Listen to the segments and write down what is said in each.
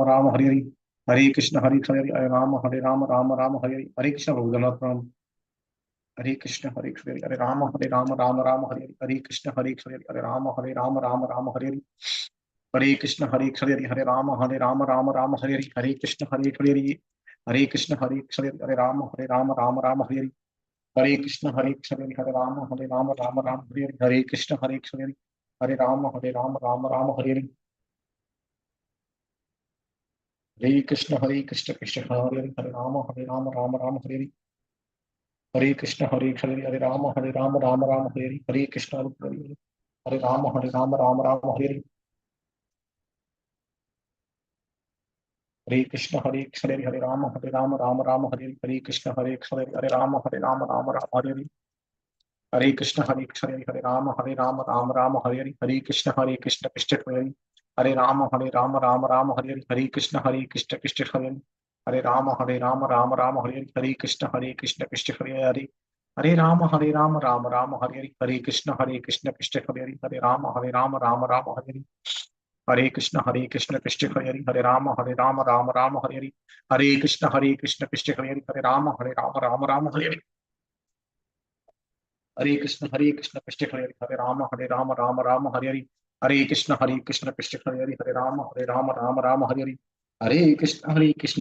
राम हरे हरे। हरे कृष्ण हरे राम राम हरे हरे। हरे कृष्ण भगवान। हरे कृष्ण हरे राम हरे कृष्ण हरे राम हरे हरे। हरे कृष्ण हरे राम हरे हरे। हरे कृष्ण हरे कृष्ण हरे राम हरे हरे। हरे कृष्ण हरे राम हरे हरे। हरे कृष्ण हरे राम हरे हरे। हरे कृष्ण कृष्ण हरे हरे। हरे राम हरे हरे। हरे कृष्ण हरे राम हरे हरे। हरे कृष्ण हरे राम हरे हरे। हरे कृष्ण हरे राम हरे हरे। हरे कृष्ण हरे हरे। हरे कृष्ण हरे राम हरे हरे। हरे कृष्ण कृष्ण हरे हरे। हरे राम हरे हरे। हरे कृष्ण कृष्ण हरे हरे। हरे राम हरे हरे। हरे कृष्ण कृष्ण हरे हरे। हरे राम हरे हरे। हरे कृष्ण कृष्ण हरे हरे। हरे राम हरे हरे। हरे कृष्ण कृष्ण हरे हरे। हरे राम हरे हरे। हरे कृष्ण कृष्ण हरे हरे। हरे राम हरे हरे। हरे कृष्ण कृष्ण हरे हरे। हरे राम हरे हरे। हरे कृष्ण कृष्ण हरे हरे। हरे राम हरे हरे। हरे कृष्ण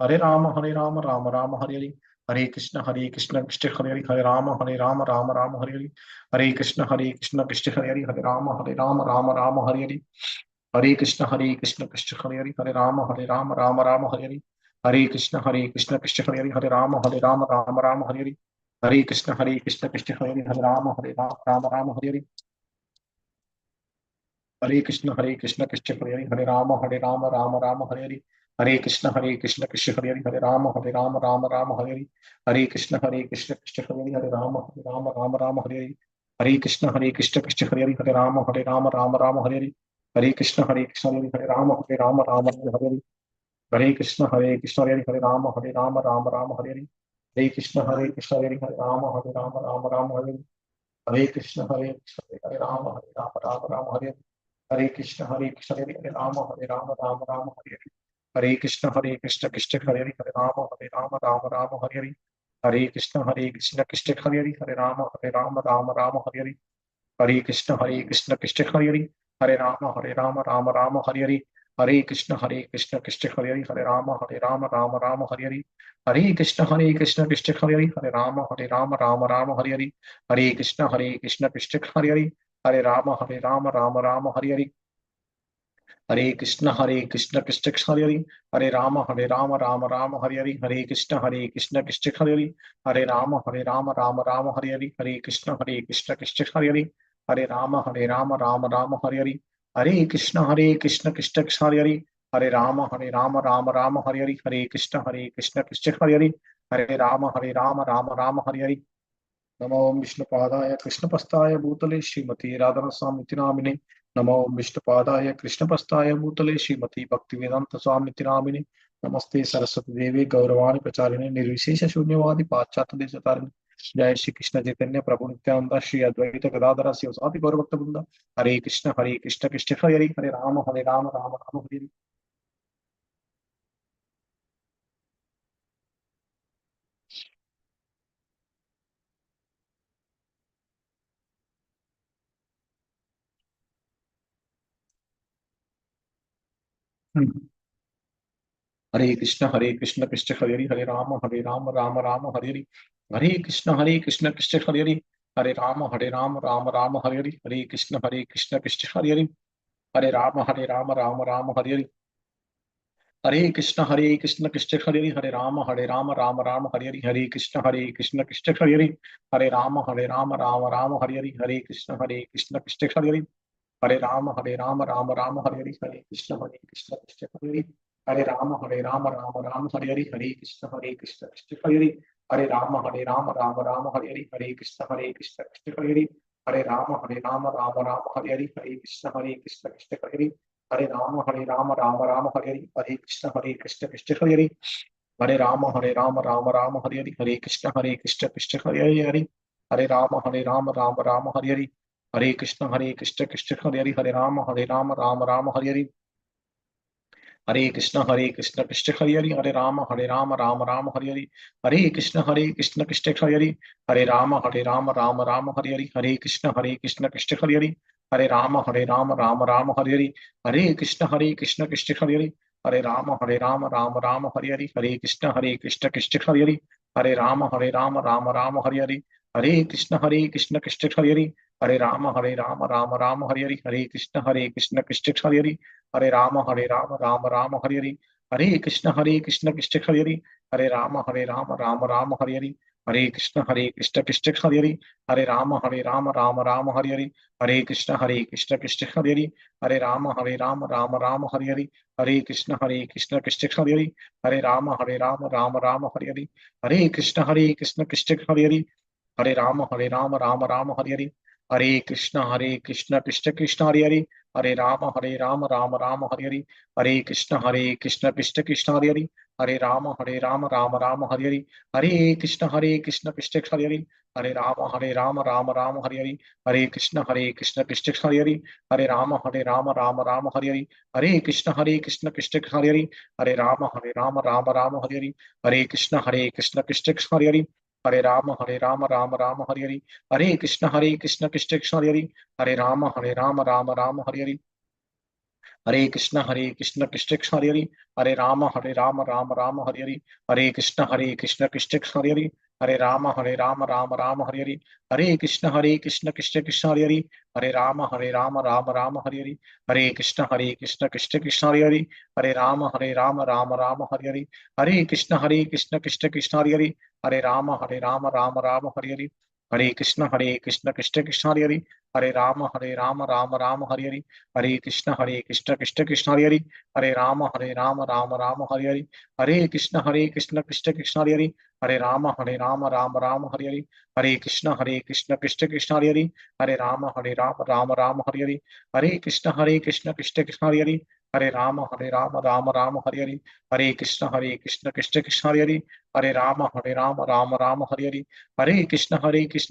हरे राम राम राम हरे हरे। हरे कृष्ण कृष्ण हरे हरे हरे राम राम हरे हरे हरे कृष्ण कृष्ण हरे हरे हरे राम राम हरे हरे कृष्ण कृष्ण हरे हरे हरे राम हरे कृष्ण कृष्ण हरे हरे राम हरे हरे कृष्ण कृष्ण हरे राम हरे हरे हरे कृष्ण कृष्ण हरे राम हरे हरे कृष्ण कृष्ण हरे राम हरे हरे कृष्ण कृष्ण हरे राम हरे कृष्ण कृष्ण हरे राम हरे हरे कृष्ण हरे हरे कृष्ण हरे कृष्ण हरे राम हरे कृष्ण हरे राम हरे कृष्ण कृष्ण हरे राम हरे कृष्ण कृष्ण हरे राम हरे कृष्ण कृष्ण हरे राम हरे कृष्ण राम हरे कृष्ण कृष्ण हरे राम हरे कृष्ण कृष्ण हरे राम हरे हरे कृष्ण कृष्ण हरे राम हरे कृष्ण कृष्ण हरे कृष्ण कृष्ण हरे राम हरे कृष्ण कृष्ण हरे कृष्ण कृष्ण हरे नमो विष्णुपादाय कृष्णपस्ताय भूतले श्रीमती राधा स्वामी नामिने। नमो विष्णुपादाय कृष्णपस्ताय भूतले श्रीमती भक्तिवेदांत स्वामी नामिने। नमस्ते सरस्वती देवी गौरवाणी प्रचारिणे निर्विशेष शून्यवादी पाश्चात्य देशतारिणे। जय श्री कृष्ण चैतन्य प्रभु नित्यानंद श्री अद्वैत गदाधर शिवसादि गौरभक्त वृंद। हरे कृष्ण कृष्ण हरे राम राम हरे। हरे कृष्ण कृष्ण हरे राम हरे हरे। हरे कृष्ण कृष्ण हरे राम हरे हरे हरे कृष्ण कृष्ण हरे राम हरे हरे हरे कृष्ण कृष्ण हरे राम हरे हरे हरे कृष्ण कृष्ण हरे राम हरे कृष्ण कृष्ण हरे राम हरे कृष्ण कृष्ण हरे राम हरे कृष्ण कृष्ण हरे कृष्ण कृष्ण हरे कृष्ण हरे कृष्ण कृष्ण हरे कृष्ण हरे कृष्ण कृष्ण हरे कृष्ण कृष्ण हरे कृष्ण कृष्ण हरे हरे कृष्ण कृष्ण हरे राम हरे कृष्ण हरे कृष्ण कृष्ण हरे कृष्ण कृष्ण हरे कृष्ण कृष्ण हरे कृष्ण कृष्ण हरे कृष्ण कृष्ण हरे कृष्ण कृष्ण हरे कृष्ण कृष्ण हरे कृष्ण कृष्ण हरे कृष्ण कृष्ण हरे कृष्ण कृष्ण हरे कृष्ण कृष्ण हरे कृष्ण कृष्ण हरे कृष्ण कृष्ण हरे कृष्ण कृष्ण हरे कृष्ण कृष्ण हरे कृष्ण कृष्ण हरे कृष्ण कृष्ण हरे कृष्ण कृष्ण कृष्ण हरे हरे राम राम हरे हरे कृष्ण कृष्ण कृष्ण हरे राम राम हरे कृष्ण कृष्ण कृष्ण हरे राम हरे कृष्ण कृष्ण कृष्ण हरे राम राम हरे कृष्ण कृष्ण कृष्ण हरे राम हरे कृष्ण कृष्ण कृष्ण हरे हरे कृष्ण कृष्ण कृष्ण हरे राम हरे कृष्ण कृष्ण कृष्ण हरे कृष्ण कृष्ण कृष्ण हरे कृष्ण कृष्ण कृष्ण हरे कृष्ण कृष्ण कृष्ण हरे कृष्ण कृष्ण कृष्ण हरे कृष्ण कृष्ण कृष्ण हरे कृष्ण कृष्ण कृष्ण हरे कृष्ण कृष्ण कृष्ण हरे कृष्ण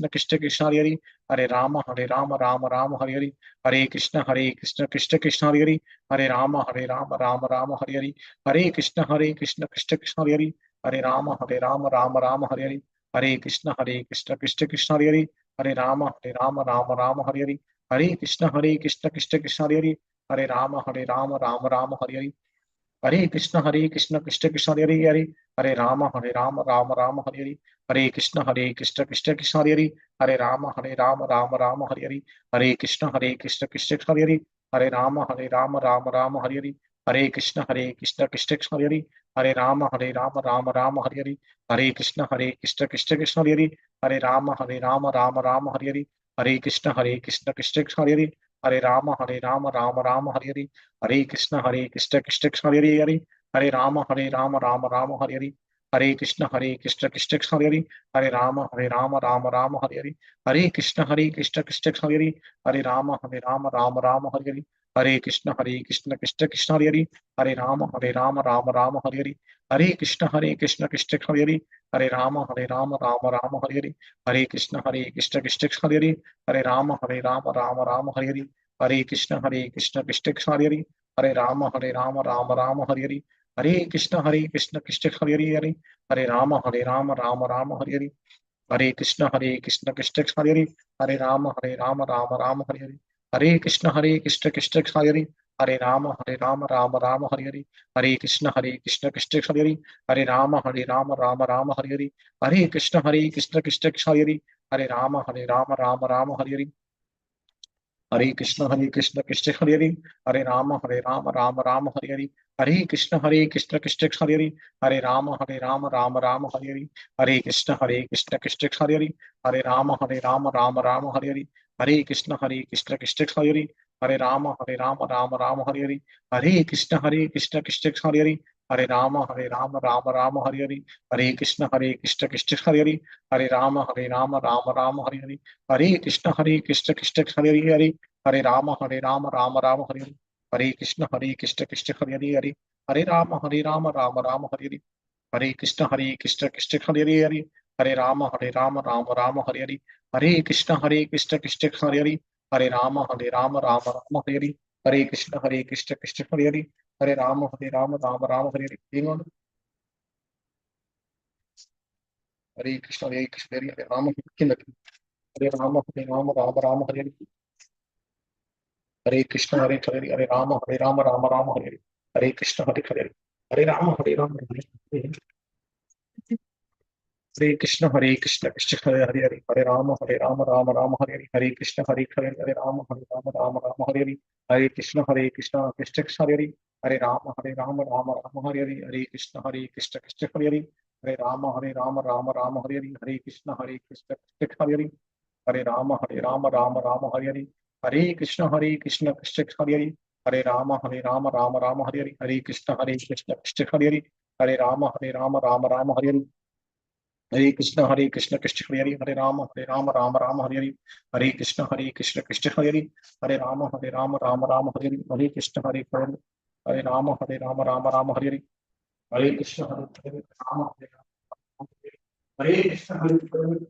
कृष्ण कृष्ण हरे राम हरे कृष्ण कृष्ण कृष्ण हरे राम हरे कृष्ण कृष्ण कृष्ण हरे राम हरे कृष्ण कृष्ण कृष्ण हरे कृष्ण कृष्ण कृष्ण हरे कृष्ण कृष्ण कृष्ण हरे कृष्ण कृष्ण कृष्ण हरे कृष्ण कृष्ण कृष्ण हरे कृष्ण कृष्ण कृष्ण हरे कृष्ण कृष्ण कृष्ण हरे कृष्ण कृष्ण कृष्ण हरे कृष्ण कृष्ण कृष्ण हरे कृष्ण कृष्ण कृष्ण हरे कृष्ण कृष्ण कृष्ण हरे कृष्ण कृष्ण हरे कृष्ण कृष्ण हरे कृष्ण कृष्ण हरे कृष्ण कृष्ण हरे कृष्ण हरे कृष्ण कृष्ण हरे हरे कृष्ण कृष्ण हरे कृष्ण कृष्ण हरे कृष्ण हरे कृष्ण कृष्ण हरे कृष्ण हरे कृष्ण कृष्ण हरे कृष्ण हरे कृष्ण कृष्ण हरे कृष्ण हरे कृष्ण कृष्ण हरे कृष्ण हरे कृष्ण कृष्ण हरे हरे कृष्ण कृष्ण हरे राम हरे कृष्ण कृष्ण हरे कृष्ण हरे कृष्ण कृष्ण हरे कृष्ण हरे कृष्ण कृष्ण हरे कृष्ण हरे कृष्ण हरे राम हरे हरे कृष्ण हरे राम हरे कृष्ण हरे राम हरे कृष्ण कृष्ण हरे राम हरे कृष्ण हरे कृष्ण हरे कृष्ण कृष्ण कृष्ण हरे हरे कृष्ण हरे कृष्ण कृष्ण हरे कृष्ण हरे कृष्ण कृष्ण हरे कृष्ण हरे कृष्ण कृष्ण हरे कृष्ण हरे कृष्ण कृष्ण हरे कृष्ण कृष्ण राम हरे कृष्ण हरे कृष्ण कृष्ण हरे कृष्ण हरे कृष्ण हरे कृष्ण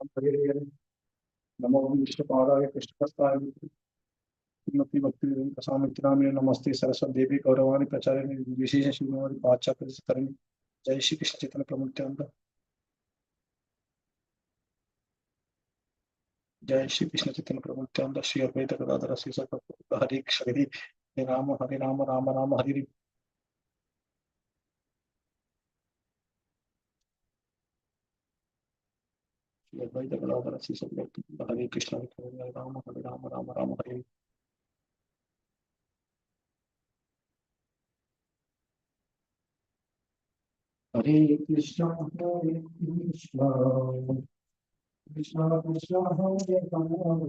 हरे हरे नमो विष्णुपादाय कृष्णप्रस्थाय श्रीमती भक्ति प्रसाद नमस्ते सरस्वती देवी गौरवाणी प्रचारिणी विशेष श्रीमती पाश्चात्य जय श्री कृष्ण चैतन्य प्रभु नित्यानंद जय श्री कृष्ण चैतन्य प्रभु नित्यानंद श्री अद्वैत गदाधर श्री हरे कृष्ण हरे राम राम राम हरे हरे श्री अद्वैत गदाधर श्री हरे कृष्ण हरे राम राम राम हरे हरे कृष्ण कृष्ण कृष्ण हरे हरे राम राम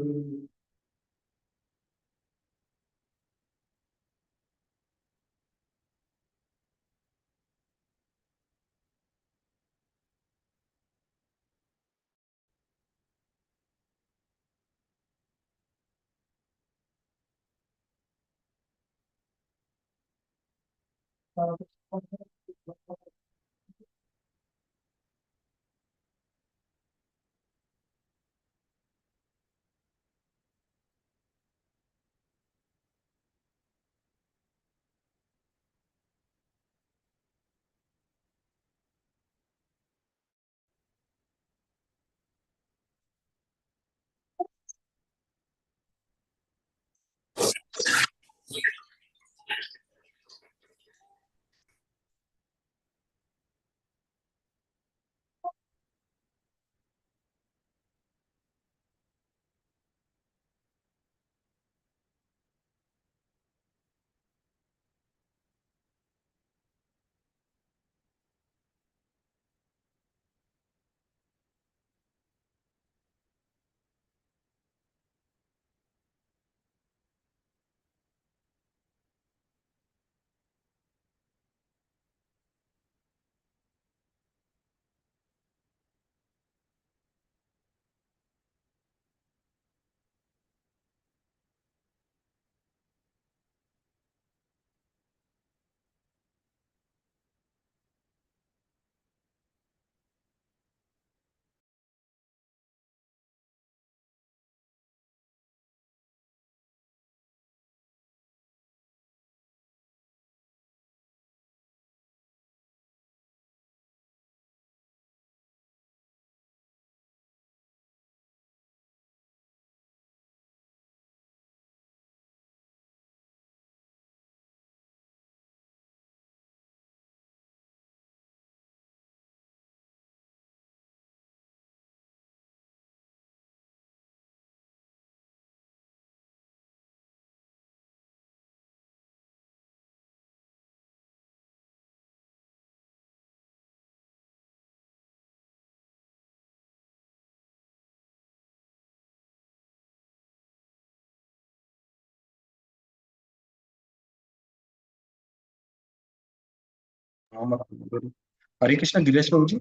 हरे कृष्ण दिलेश प्रभु जी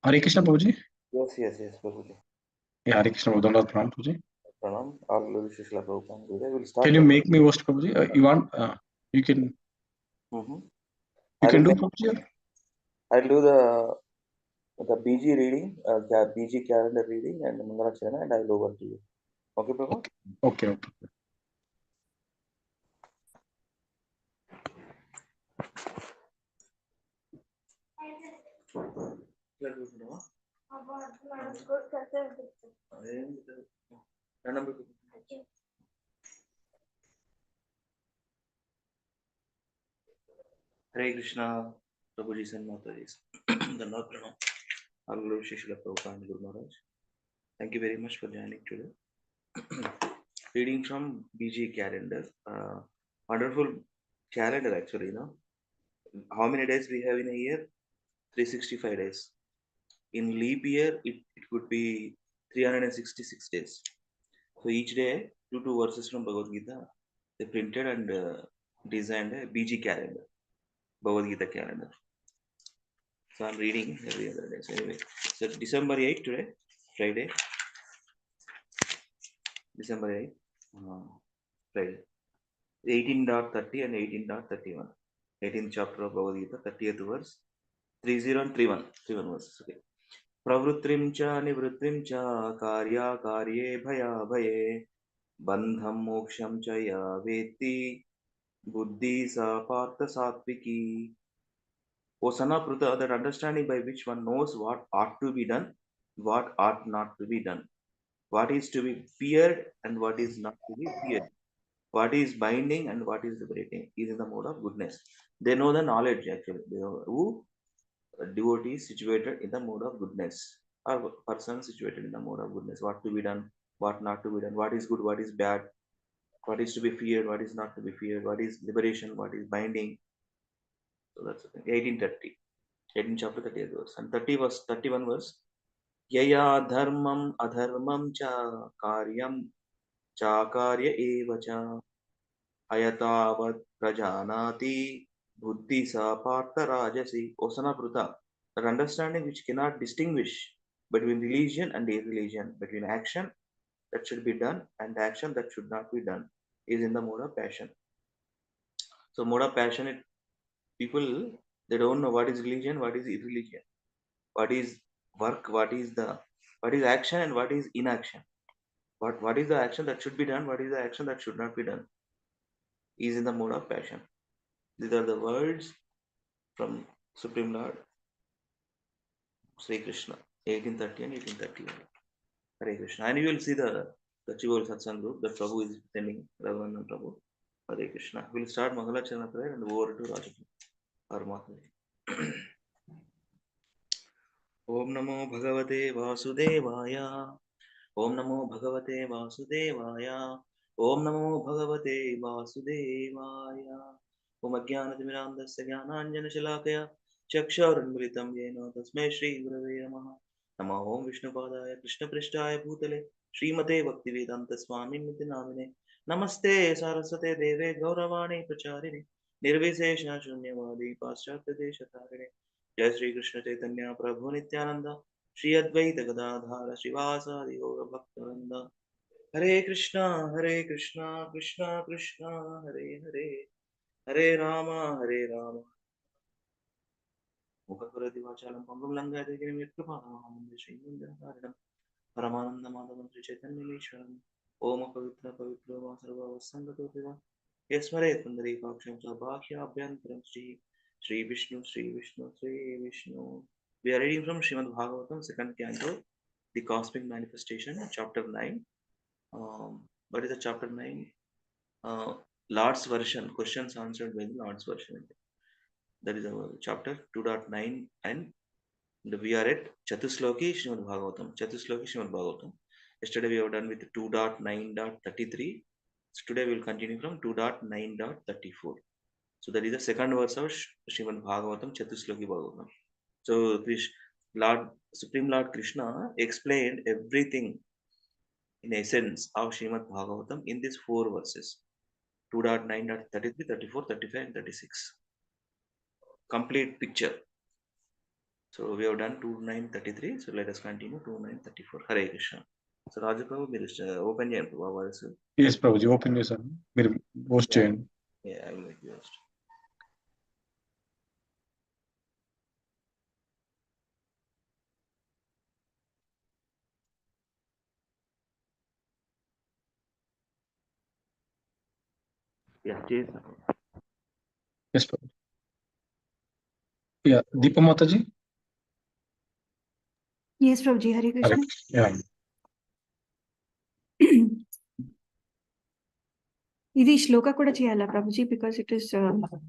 हरे कृष्ण प्रभु जी Yes, Prabhuji. Yeah, Hare Krishna Prabhu Pranam Prabhu ji. Pranam. All glory to Srila Prabhupada. We'll start. Can you make me host Prabhu ji? You want? You can. Mm-hmm. You can I'll do make, Prabhu ji. I'll do the BG reading, BG calendar reading, and the Mangalacharana, and I'll over to you. Okay, Prabhu? Okay. Okay. Hare Krishna, Prabhuji and Mataji. The Lord Pranam. All glory to Srila Prabhupada and Guru Maharaj. Thank you very much for joining today. Reading from BG calendar. Wonderful calendar actually, How many days we have in a year? 365 days. In leap year, it could be 366 days. So each day, two verses from Bhagavad Gita, they printed and designed a BG calendar, Bhagavad Gita calendar. So I'm reading every other day. So anyway, so December 8 today, Friday, December 8, Friday, 18.30 and 18.31. 18th chapter of Bhagavad Gita, 30th verse, 30 and 31. 31 verses. Okay. Pravritrim cha nivritrim cha karya karye bhaya bhaye bandham moksham cha ya veti buddhi sa partha satviki. O son of Pruta, that understanding by which one knows what ought to be done, what ought not to be done, what is to be feared and what is not to be feared, what is binding and what is liberating, is in the mode of goodness. They know the knowledge actually. They know who devotee is situated in the mode of goodness, or person situated in the mode of goodness. What to be done, what not to be done, what is good, what is bad, what is to be feared, what is not to be feared, what is liberation, what is binding. So that's the thing. 1830. 18 chapter 30th verse. And 30 verse 31 verse. Yaya dharmam adharmam cha karyam cha karya eva cha ayatavat prajanati buddhi sa partha rajasi. Osana pruta. That understanding which cannot distinguish between religion and irreligion, between action that should be done and action that should not be done, is in the mode of passion. So mode of passionate people, they don't know what is religion, what is irreligion, what is work, what is action and what is inaction, what is the action that should be done, what is the action that should not be done, is in the mode of passion. These are the words from Supreme Lord Sri Krishna, 1830 and 1831. Hare Krishna. And you will see the Chivol Satsang group that Prabhu is sending, Raghuvandan Prabhu. Hare Krishna. We will start Mangalacharana prayer and over to Rajapur. Mataji. Om Namo Bhagavate Vasudevaya. Om Namo Bhagavate Vasudevaya. Om Namo Bhagavate Vasudevaya. Om Ajnanatimirandasya Jnananjana Shalakaya Chakshauranmritam Yena Tasmai Shri Gurave Namaha. Namo Om Vishnupadaya Krishna Prishtaya Bhutale Srimate Bhaktivedanta Swaminiti Namine. Namaste Saraswate Deve Gauravani Pracharine Nirvishesha Shunyavadi Paschatya Deshatarine. Jai Shri Krishna Chaitanya Prabhu Nityananda Shri Advaita Gadadhara Shivasadi Gaura Bhaktavinda. Hare Krishna Krishna Krishna Hare Hare Hare Rama Mukhakarati Vachalam Pangam Langati Kriparam Shri Mundaram Paramananda Madhavam Shri Chaitanya Ishwaram Om Pavitra Pavitra Vasarva Vasangato Deva Yasmare Tundari Paksham Sabhakhya Abhyantaram Shri Vishnu Shri Vishnu Shri Vishnu. We are reading from Srimad Bhagavatam, second canto, the Cosmic Manifestation, chapter 9. What is the chapter 9? Lord's version, questions answered by the Lord's version. That is our chapter 2.9, and we are at Chatusloki Srimad Bhagavatam. Chatusloki Srimad Bhagavatam. Yesterday we have done with 2.9.33. So today we will continue from 2.9.34. So that is the second verse of Srimad Bhagavatam, Chatusloki Bhagavatam. So Supreme Lord Krishna explained everything in essence of Srimad Bhagavatam in these 4 verses. 2.9.33, 34, 35 and 36. Complete picture. So we have done 2.9.33. So let us continue 2.9.34. Hare Krishna. So Raja Prabhu, open your verse. Yes, Prabhuji, open your son. Host chain. Yeah, I will make you host. Yeah, cheers. Yes, Prabhuji. Yeah, Deepa Mataji. Yes, Prabhuji, Hare Krishna. Yeah. ఇది శ్లోక కూడా చేయాలా Prabhuji because it is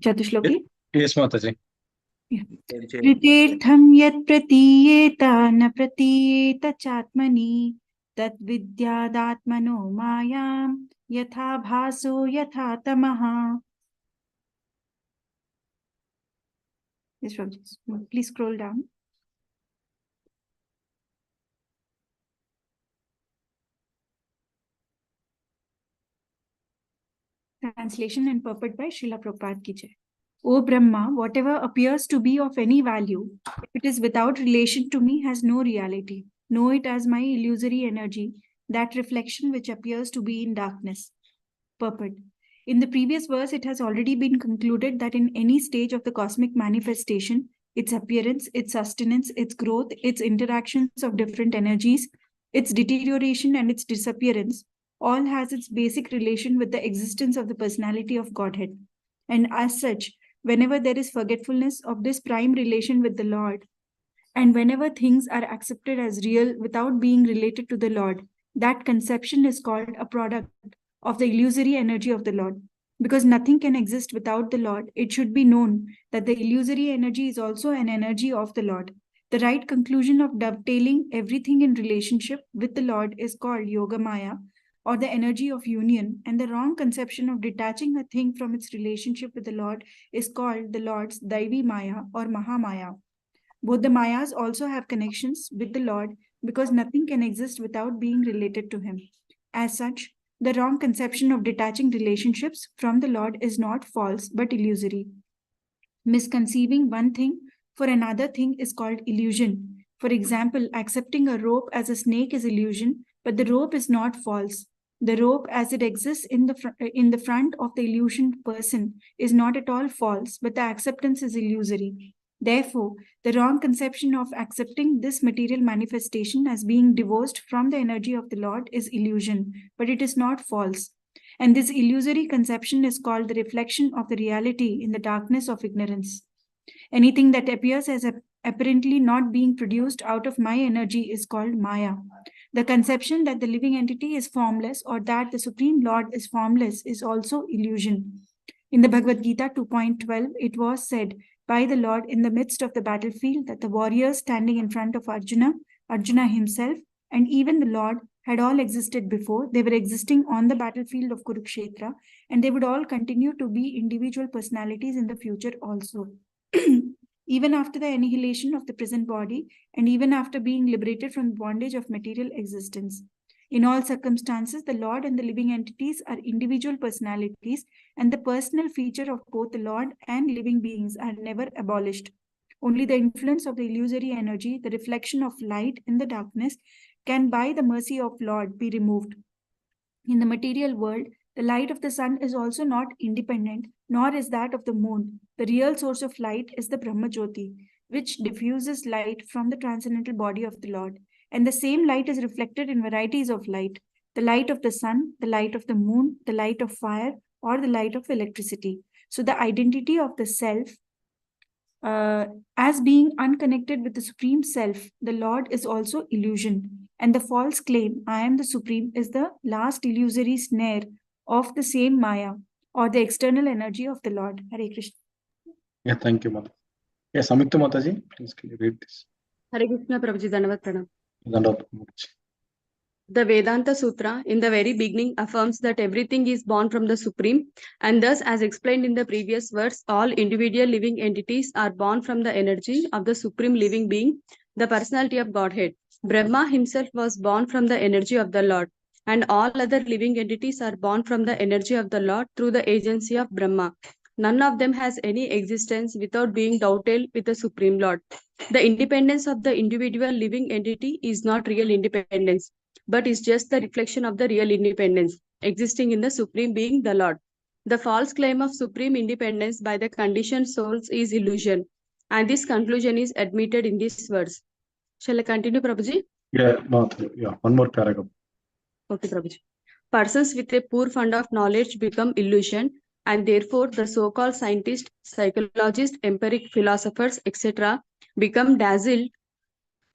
చతుశ్లోకి Yes, Mataji. కృతేర్థం యత్ ప్రతీయేత న ప్రతీయేత చాత్మని తద్ విద్యాదాత్మనో మాయాం యథా భాసో యథా తమః. Yes, Prabhuji. Please scroll down. Translation and purport by Srila Prabhupada ki jai. O Brahma, whatever appears to be of any value, if it is without relation to me, has no reality. Know it as my illusory energy, that reflection which appears to be in darkness. Purport. In the previous verse, it has already been concluded that in any stage of the cosmic manifestation, its appearance, its sustenance, its growth, its interactions of different energies, its deterioration and its disappearance, all has its basic relation with the existence of the personality of Godhead. And as such, whenever there is forgetfulness of this prime relation with the Lord, and whenever things are accepted as real without being related to the Lord, that conception is called a product of the illusory energy of the Lord. Because nothing can exist without the Lord, it should be known that the illusory energy is also an energy of the Lord. The right conclusion of dovetailing everything in relationship with the Lord is called Yoga Maya, or the energy of union, and the wrong conception of detaching a thing from its relationship with the Lord is called the Lord's Daivi Maya or Mahamaya. Both the Mayas also have connections with the Lord because nothing can exist without being related to Him. As such, the wrong conception of detaching relationships from the Lord is not false but illusory. Misconceiving one thing for another thing is called illusion. For example, accepting a rope as a snake is illusion, but the rope is not false. The rope, as it exists in the front of the illusioned person, is not at all false, but the acceptance is illusory. Therefore, the wrong conception of accepting this material manifestation as being divorced from the energy of the Lord is illusion, but it is not false. And this illusory conception is called the reflection of the reality in the darkness of ignorance. Anything that appears as apparently not being produced out of my energy is called Maya. The conception that the living entity is formless or that the Supreme Lord is formless is also illusion. In the Bhagavad Gita 2.12, it was said by the Lord in the midst of the battlefield that the warriors standing in front of Arjuna, Arjuna himself, and even the Lord had all existed before. They were existing on the battlefield of Kurukshetra, and they would all continue to be individual personalities in the future also. Even after the annihilation of the present body, and even after being liberated from the bondage of material existence. In all circumstances, the Lord and the living entities are individual personalities, and the personal feature of both the Lord and living beings are never abolished. Only the influence of the illusory energy, the reflection of light in the darkness, can by the mercy of Lord be removed. In the material world, the light of the sun is also not independent, nor is that of the moon. The real source of light is the Brahma Jyoti, which diffuses light from the transcendental body of the Lord. And the same light is reflected in varieties of light: the light of the sun, the light of the moon, the light of fire, or the light of electricity. So the identity of the self as being unconnected with the Supreme Self, the Lord, is also illusion. And the false claim, I am the Supreme, is the last illusory snare of the same Maya or the external energy of the Lord. Hare Krishna. Yeah, thank you, Mata. Yeah, Samyukta Mataji, please can you read this? Hare Krishna Prabhuji, Dandavat Pranam. Dandavat Prabhuji. The Vedanta Sutra in the very beginning affirms that everything is born from the Supreme, and thus, as explained in the previous verse, all individual living entities are born from the energy of the Supreme Living Being, the personality of Godhead. Brahma himself was born from the energy of the Lord, and all other living entities are born from the energy of the Lord through the agency of Brahma. None of them has any existence without being dovetailed with the Supreme Lord. The independence of the individual living entity is not real independence, but is just the reflection of the real independence existing in the Supreme Being, the Lord. The false claim of supreme independence by the conditioned souls is illusion, and this conclusion is admitted in this verse. Shall I continue, Prabhuji? Yeah, Mata. Yeah, one more paragraph. Okay, Prabhuji. Persons with a poor fund of knowledge become illusion, and therefore the so-called scientists, psychologists, empiric philosophers, etc. become dazzled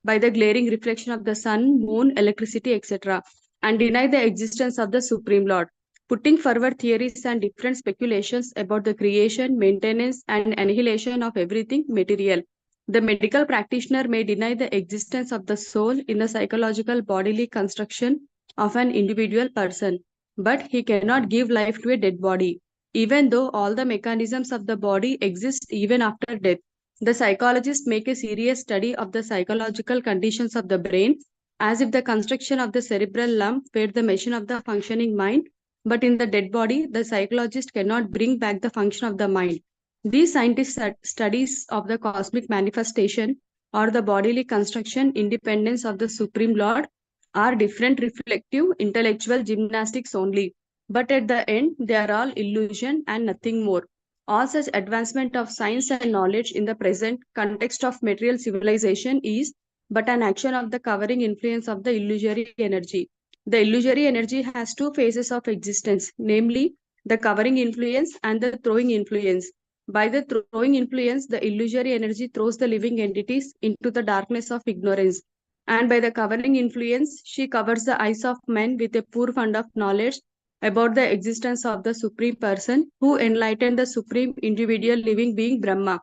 by the glaring reflection of the sun, moon, electricity, etc., and deny the existence of the Supreme Lord, putting forward theories and different speculations about the creation, maintenance, and annihilation of everything material. The medical practitioner may deny the existence of the soul in the psychological bodily construction of an individual person, but he cannot give life to a dead body, even though all the mechanisms of the body exist even after death. The psychologists make a serious study of the psychological conditions of the brain, as if the construction of the cerebral lump were the machine of the functioning mind, but in the dead body, the psychologist cannot bring back the function of the mind. These scientists' studies of the cosmic manifestation or the bodily construction independence of the Supreme Lord are different reflective intellectual gymnastics only, but at the end, they are all illusion and nothing more. All such advancement of science and knowledge in the present context of material civilization is but an action of the covering influence of the illusory energy. The illusory energy has two phases of existence, namely the covering influence and the throwing influence. By the throwing influence, the illusory energy throws the living entities into the darkness of ignorance. And by the covering influence, she covers the eyes of men with a poor fund of knowledge about the existence of the Supreme Person who enlightened the Supreme Individual Living Being Brahma.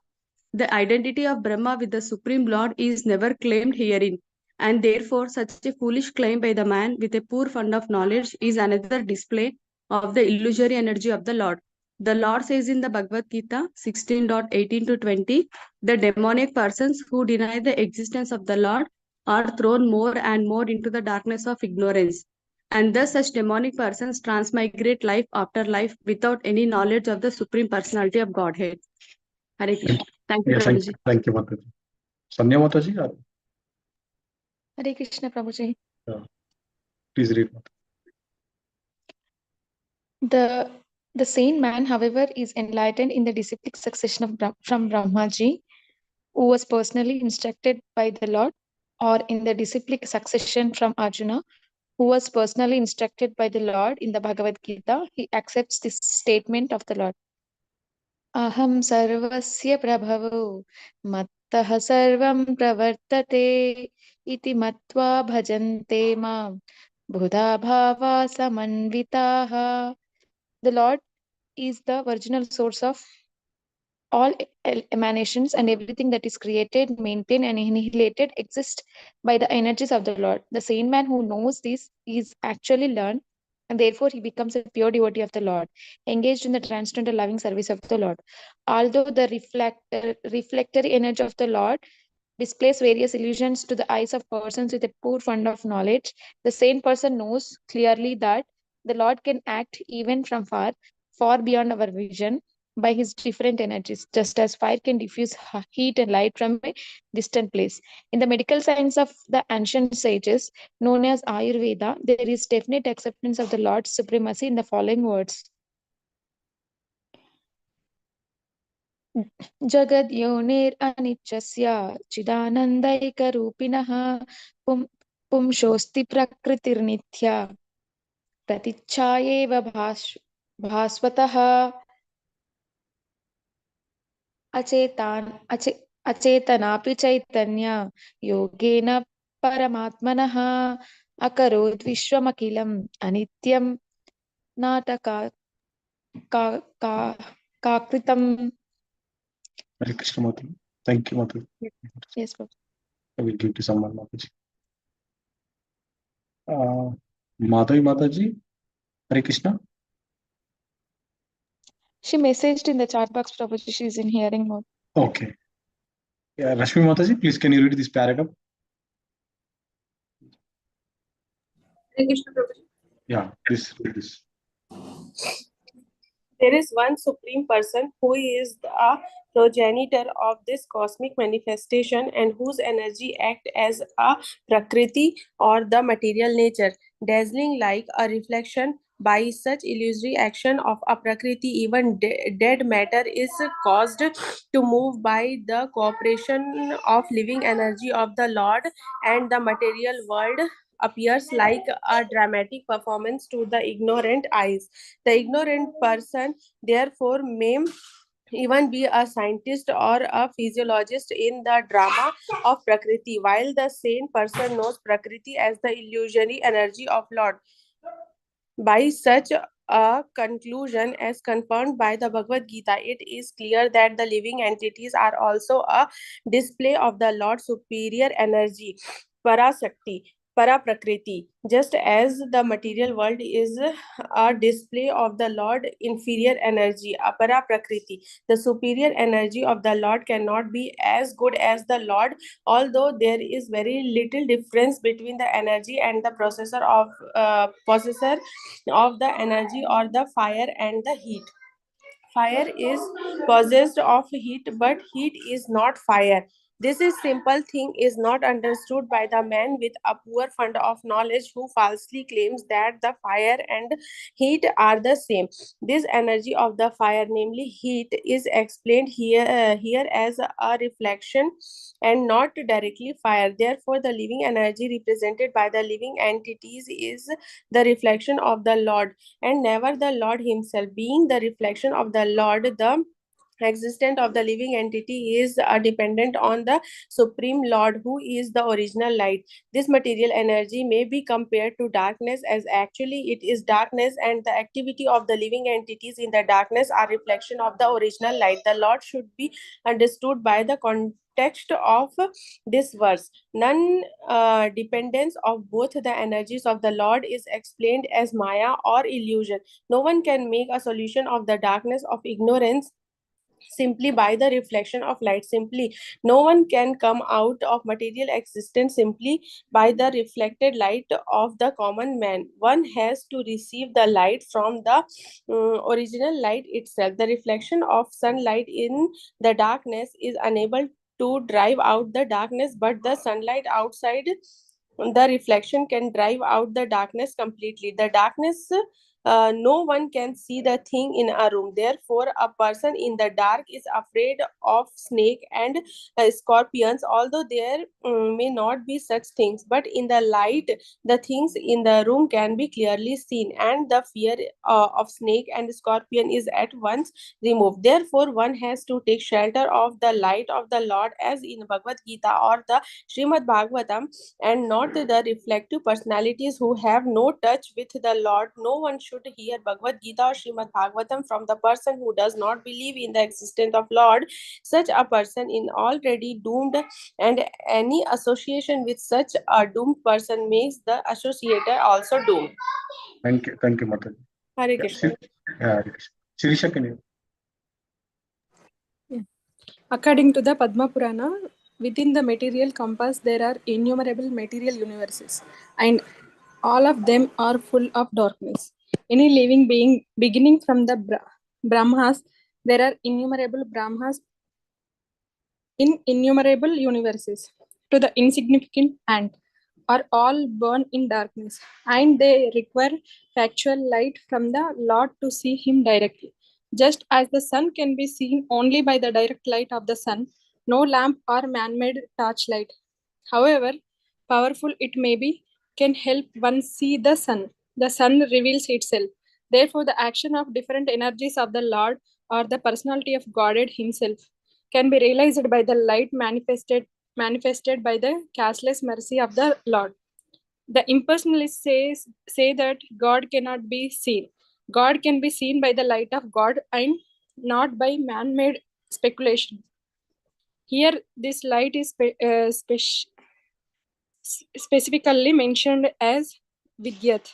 The identity of Brahma with the Supreme Lord is never claimed herein, and therefore such a foolish claim by the man with a poor fund of knowledge is another display of the illusory energy of the Lord. The Lord says in the Bhagavad Gita 16:18 to 20, the demonic persons who deny the existence of the Lord are thrown more and more into the darkness of ignorance. And thus such demonic persons transmigrate life after life without any knowledge of the Supreme Personality of Godhead. Hare Krishna. Thank you, Yeah, Prabhuji. thank you, Mataji. Sanya Mataji, Hare Krishna Prabhuji. please read. The sane man, however, is enlightened in the disciplic succession of from Brahmaji, who was personally instructed by the Lord, or in the disciplic succession from Arjuna, who was personally instructed by the Lord in the Bhagavad Gita. He accepts this statement of the Lord. Aham sarvasya prabhavo mattah sarvam pravartate iti matva bhajante mam buddha bhava samanvitaha. The Lord is the original source of all emanations, and everything that is created, maintained, and annihilated exists by the energies of the Lord. The sane man who knows this is actually learned, and therefore he becomes a pure devotee of the Lord, engaged in the transcendental loving service of the Lord. Although the reflectory energy of the Lord displays various illusions to the eyes of persons with a poor fund of knowledge, the sane person knows clearly that the Lord can act even from far, far beyond our vision by his different energies, just as fire can diffuse heat and light from a distant place. In the medical science of the ancient sages, known as Ayurveda, there is definite acceptance of the Lord's supremacy in the following words. जगद्योनिरनित्यस्य चिदानन्दैकरूपिणः पुंसोऽस्ति प्रकृतिर्नित्या प्रतिच्छायेव भास्वतः अचेतनापि चैतन्य योगेन परमात्मनः अकरोद् विश्वमखिलम् अनित्यं नाटकाकृतम्. Hare Krishna Mataji. Thank you, Mataji. Yes, Prabhu. I will give to someone, Mataji. Madhavi Mataji, Hare Krishna. She messaged in the chat box, Prabhuji. She's in hearing mode. Okay. Yeah, Rashmi Mataji, please can you read this paragraph? Hare Krishna Prabhuji. Yeah, please read this. There is one Supreme Person who is the progenitor of this cosmic manifestation and whose energy acts as a Prakriti or the material nature, dazzling like a reflection. By such illusory action of a Prakriti, even dead matter is caused to move by the cooperation of living energy of the Lord, and the material world appears like a dramatic performance to the ignorant eyes. The ignorant person, therefore, may even be a scientist or a physiologist in the drama of Prakriti, while the sane person knows Prakriti as the illusionary energy of Lord. By such a conclusion, as confirmed by the Bhagavad Gita, it is clear that the living entities are also a display of the Lord's superior energy, Parasakti, Paraprakriti, just as the material world is a display of the Lord inferior energy, Apara Prakriti. The superior energy of the Lord cannot be as good as the Lord, although there is very little difference between the energy and the possessor of the energy, or the fire and the heat. Fire is possessed of heat, but heat is not fire. This is simple thing is not understood by the man with a poor fund of knowledge who falsely claims that the fire and heat are the same. This energy of the fire, namely heat, is explained here as a reflection and not directly fire. Therefore, the living energy represented by the living entities is the reflection of the Lord and never the Lord himself. Being the reflection of the Lord, the existence of the living entity is dependent on the supreme Lord, who is the original light. This material energy may be compared to darkness, as actually it is darkness, and the activity of the living entities in the darkness are reflection of the original light. The Lord should be understood by the context of this verse. Non dependence of both the energies of the Lord is explained as Maya or illusion. No one can make a solution of the darkness of ignorance simply by the reflection of light. Simply, no one can come out of material existence simply by the reflected light of the common man. One has to receive the light from the original light itself. The reflection of sunlight in the darkness is unable to drive out the darkness, but the sunlight outside the reflection can drive out the darkness completely. The darkness, no one can see the thing in a room. Therefore, a person in the dark is afraid of snake and scorpions, although there may not be such things. But in the light, the things in the room can be clearly seen, and the fear of snake and scorpion is at once removed. Therefore, one has to take shelter of the light of the Lord, as in Bhagavad Gita or the Srimad Bhagavatam, and not the reflective personalities who have no touch with the Lord. No one should hear Bhagavad Gita or Srimad Bhagavatam from the person who does not believe in the existence of Lord. Such a person is already doomed, and any association with such a doomed person makes the associator also doomed. Thank you, Mataji. Hare Krishna. Hare Krishna. Shirisha, can you? According to the Padma Purana, within the material compass there are innumerable material universes, and all of them are full of darkness. Any living being, beginning from the Brahmas, there are innumerable Brahmas in innumerable universes, to the insignificant ant, are all born in darkness, and they require factual light from the Lord to see him directly. Just as the sun can be seen only by the direct light of the sun, no lamp or man-made torchlight, however powerful it may be, can help one see the sun. The sun reveals itself. Therefore, the action of different energies of the Lord or the personality of Godhead himself can be realized by the light manifested by the cashless mercy of the Lord. The impersonalists say that God cannot be seen. God can be seen by the light of God and not by man-made speculation. Here, this light is specifically mentioned as Vidyat,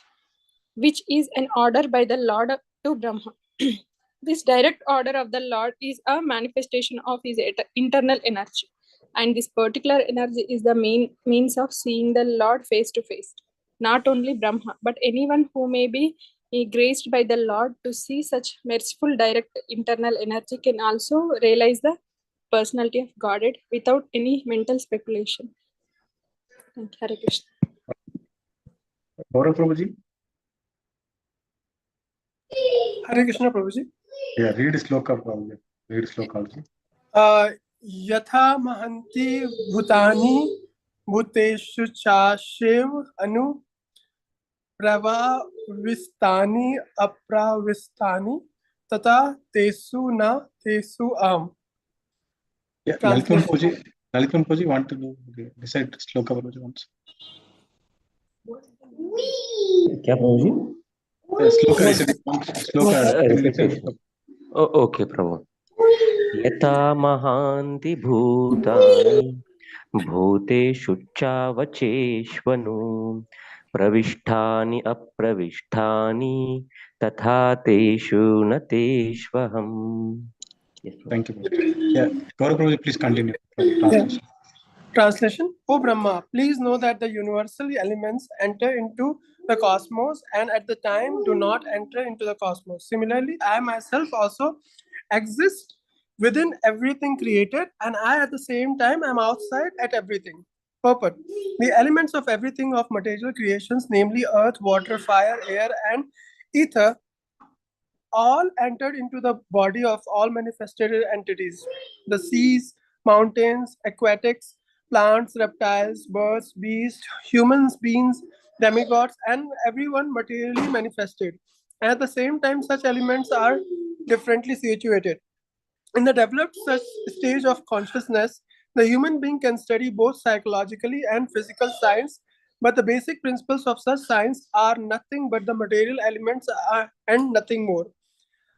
which is an order by the Lord to Brahma. This direct order of the Lord is a manifestation of his internal energy, and this particular energy is the main means of seeing the Lord face to face. Not only Brahma, but anyone who may be graced by the Lord to see such merciful direct internal energy can also realize the personality of Godhead without any mental speculation. Thank you, Hare Krishna. Gaurav Prabhuji? Hare Krishna, Prabhuji. Yeah, read Sloka, Prabhuji. Read Sloka also. Yatha mahanti bhutani bhuteshu chashev anu pravavistani apravistani tata tesu na tesu am. Yeah, Lalitman Prabhuji want to recite Sloka Prabhuji once. क्या प्रभु Sloka recitation. Okay प्रभु यथा महान्ति भूतानि भूतेषु चावचेष्वनु प्रविष्टानि अप्रविष्टानि तथा तेषु न तेष्वहम्. Thank you. Yeah, Gaurav Prabhuji, please continue. Translation. Translation. O Brahma, please know that the universal elements enter into the cosmos and at the time do not enter into the cosmos. Similarly, I myself also exist within everything created, and I at the same time am outside at everything. Purport. The elements of everything of material creations, namely earth, water, fire, air, and ether, all entered into the body of all manifested entities. The seas, mountains, aquatics, plants, reptiles, birds, beasts, humans, beings, demigods, and everyone materially manifested. At the same time, such elements are differently situated. In the developed such stage of consciousness, the human being can study both psychologically and physical science, but the basic principles of such science are nothing but the material elements and nothing more.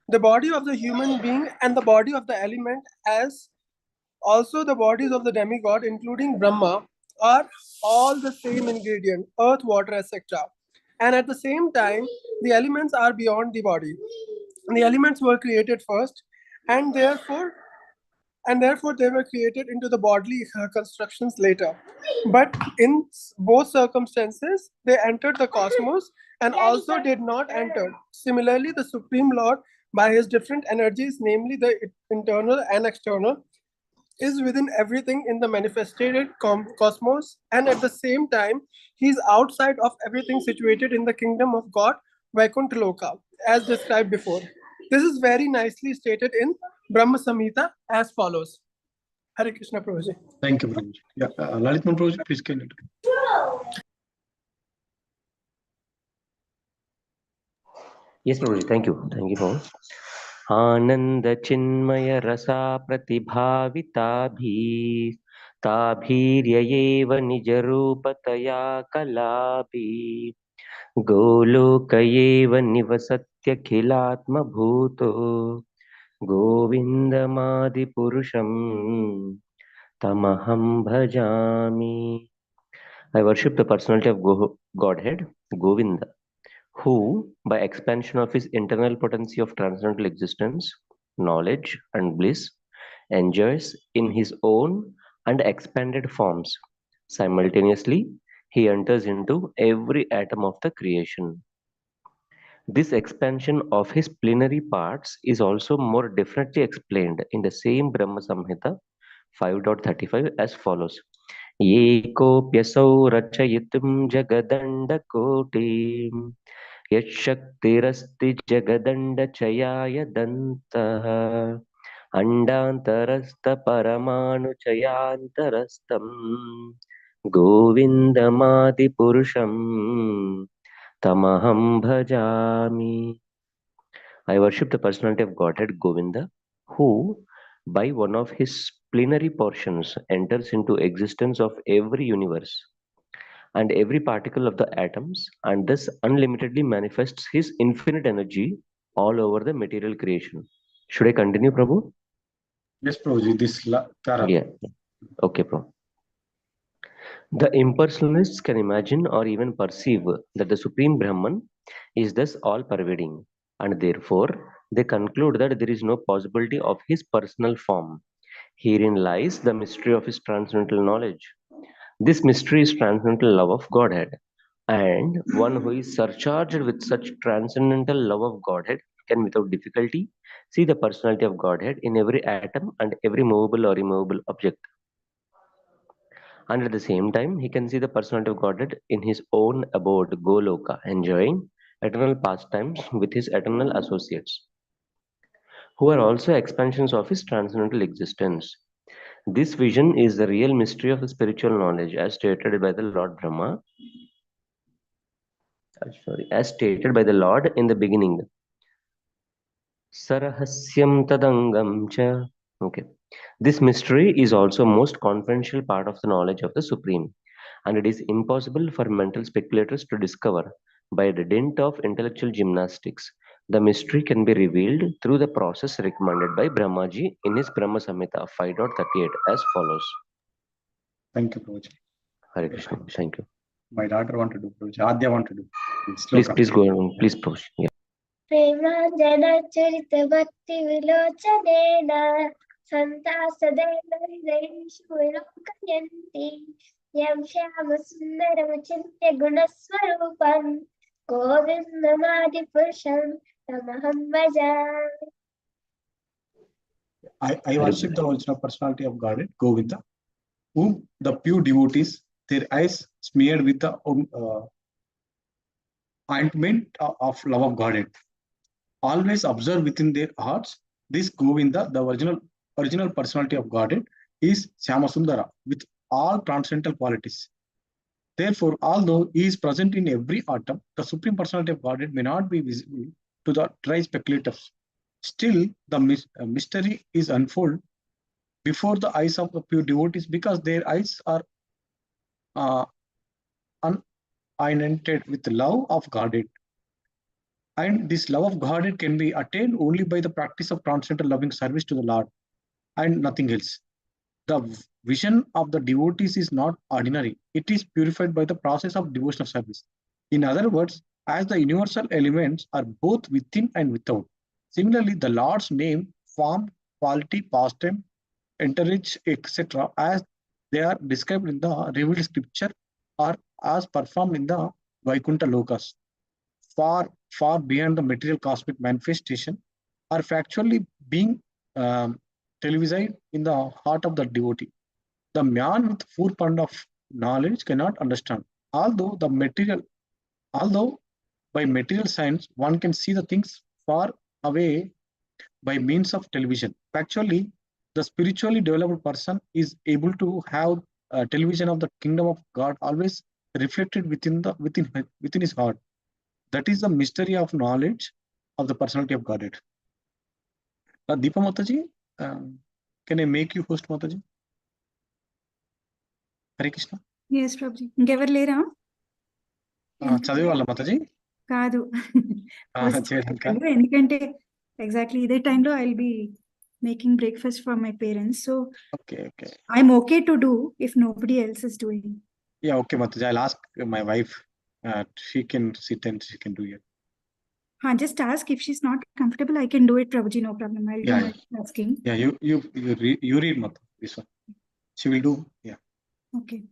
The body of the human being and the body of the element, as also the bodies of the demigod, including Brahma, are all the same ingredient, earth, water, etc. And at the same time, the elements are beyond the body. The elements were created first, and therefore they were created into the bodily constructions later. But in both circumstances, they entered the cosmos and also did not enter. Similarly, the Supreme Lord, by his different energies, namely the internal and external, is within everything in the manifested cosmos, and at the same time, he is outside of everything situated in the kingdom of God, Vaikuntha Loka, as described before. This is very nicely stated in Brahma Samhita as follows. Hare Krishna Prabhuji. Thank you, Prabhuji. Yeah, Lalitman Prabhuji, please can you? Yes, Prabhuji, thank you. Thank you, Prabhu. आनंद चिन्मय रसा प्रतिभाविताभिः ताभिर्ययेव निजरूपतया कलाभिः गोलोकयेव निवसत्यखिलात्मभूतो गोविन्दमादिपुरुषं तमहं भजामि. I worship the personality of Godhead, Govinda, who, by expansion of his internal potency of transcendental existence, knowledge, and bliss, enjoys in his own and expanded forms. Simultaneously, he enters into every atom of the creation. This expansion of his plenary parts is also more definitely explained in the same Brahma Samhita 5.35 as follows. Yekopyasau rachayitum jagadandakoti यशक्तिरस्ति जगदण्डचयाय दन्तः अण्डान्तरस्थपरमाणुचयान्तरस्थं गोविन्दमादिपुरुषं तमहं भजामि. I worship the personality of Godhead Govinda, who, by one of his plenary portions, enters into existence of every universe and every particle of the atoms, and thus unlimitedly manifests his infinite energy all over the material creation. Should I continue, Prabhu? Yes, Prabhuji, this Tara. Yeah. Okay, Prabhu. The impersonalists can imagine or even perceive that the Supreme Brahman is thus all-pervading, and therefore they conclude that there is no possibility of his personal form. Herein lies the mystery of his transcendental knowledge. This mystery is transcendental love of Godhead, and one who is surcharged with such transcendental love of Godhead can without difficulty see the personality of Godhead in every atom and every movable or immovable object. And at the same time, he can see the personality of Godhead in his own abode, Goloka, enjoying eternal pastimes with his eternal associates, who are also expansions of his transcendental existence. This vision is the real mystery of the spiritual knowledge, as stated by the Lord Brahma. As stated by the Lord in the beginning. Sarahasyam tadangam cha. Okay. This mystery is also most confidential part of the knowledge of the Supreme, and it is impossible for mental speculators to discover by the dint of intellectual gymnastics. The mystery can be revealed through the process recommended by Brahmaji in his Brahma Samhita 5.38 as follows. Thank you, Prabhuji. Hare Krishna. Thank you. My daughter want to do, Prabhuji. Adya want to do. Please go on. Please, Prabhuji. Yeah. प्रेमाञ्जनचरित भक्ति विलोचनेन सन्तासदैर्नैरेषु विलोकयन्ति यं श्यामसुन्दरमचिन्त्य गुणस्वरूपं गोविन्दमादिपुरुषं तमहं भजामि. I worship the original personality of Godhead, Govinda, whom the pure devotees, their eyes smeared with the ointment of love of Godhead, always observe within their hearts this Govinda, the original personality of Godhead, is Shyamasundara with all transcendental qualities. Therefore, although he is present in every atom, the Supreme Personality of Godhead may not be visible to the dry speculators. Still, the mystery is unfolded before the eyes of the pure devotees because their eyes are unintented with the love of Godhead. And this love of Godhead can be attained only by the practice of transcendental loving service to the Lord and nothing else. The vision of the devotees is not ordinary. It is purified by the process of devotional service. In other words, as the universal elements are both within and without. Similarly, the Lord's name, form, quality, pastime, entourage, etc., as they are described in the revealed scripture or as performed in the Vaikuntha Lokas, far beyond the material cosmic manifestation, are factually being televised in the heart of the devotee. The man with 4 pound of knowledge cannot understand. Although by material science one can see the things far away by means of television. Factually, the spiritually developed person is able to have a television of the kingdom of God always reflected within his heart. That is the mystery of knowledge of the personality of Godhead. Deepa Mataji, can I make you host, Mataji? Hare Krishna. Yes, Prabhuji. ఇంకెవరు లేరా? చదివే వాళ్ళ మాతాజీ కాదు. చేయడానికి ఎందుకంటే exactly ఇదే టైంలో I will be making breakfast for my parents. So okay. I'm okay to do if nobody else is doing. Yeah, okay, Mataji. I'll ask my wife. She can sit and she can do it. Just ask if she's not comfortable. I can do it, Prabhuji. No problem. I'll do my asking. Yeah, you read Mata, this one. She will do. Yeah. Okay.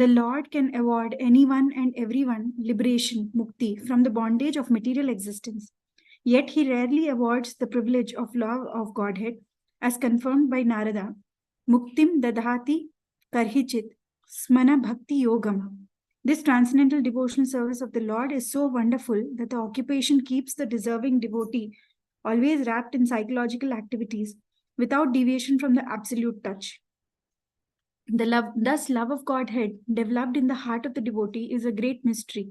The Lord can award anyone and everyone liberation, mukti, from the bondage of material existence. Yet he rarely awards the privilege of love of Godhead, as confirmed by Narada. Muktim dadhati karhichit smana bhakti yogam. This transcendental devotional service of the Lord is so wonderful that the occupation keeps the deserving devotee always wrapped in psychological activities without deviation from the absolute touch. Thus, love of Godhead developed in the heart of the devotee is a great mystery.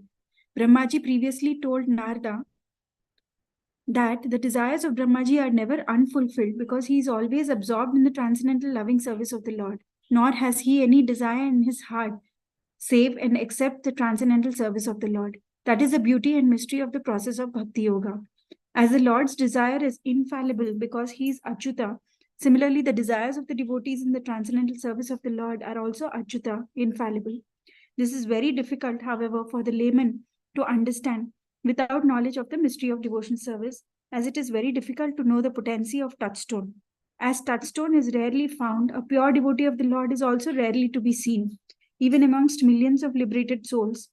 Brahmaji previously told Narada that the desires of Brahmaji are never unfulfilled because he is always absorbed in the transcendental loving service of the Lord, nor has he any desire in his heart save and accept the transcendental service of the Lord. That is the beauty and mystery of the process of Bhakti Yoga. As the Lord's desire is infallible because he is Achyuta, similarly, the desires of the devotees in the transcendental service of the Lord are also Achyuta, infallible. This is very difficult, however, for the layman to understand without knowledge of the mystery of devotional service, as it is very difficult to know the potency of touchstone. As touchstone is rarely found, a pure devotee of the Lord is also rarely to be seen, even amongst millions of liberated souls.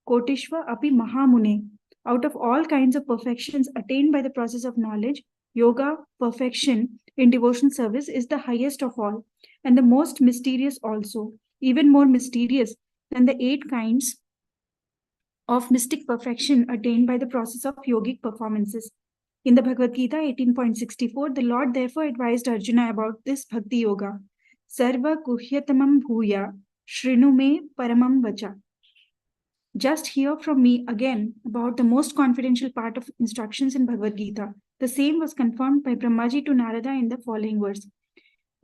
Kotishva api mahamune. Out of all kinds of perfections attained by the process of knowledge, yoga, perfection in devotional service, is the highest of all, and the most mysterious also, even more mysterious than the 8 kinds of mystic perfection attained by the process of yogic performances. In the Bhagavad Gita 18.64, the Lord therefore advised Arjuna about this Bhakti Yoga. Sarva guhyatamam bhuya shrinu me paramam vacha. Just hear from me again about the most confidential part of instructions in Bhagavad Gita. The same was confirmed by Brahmaji to Narada in the following verse.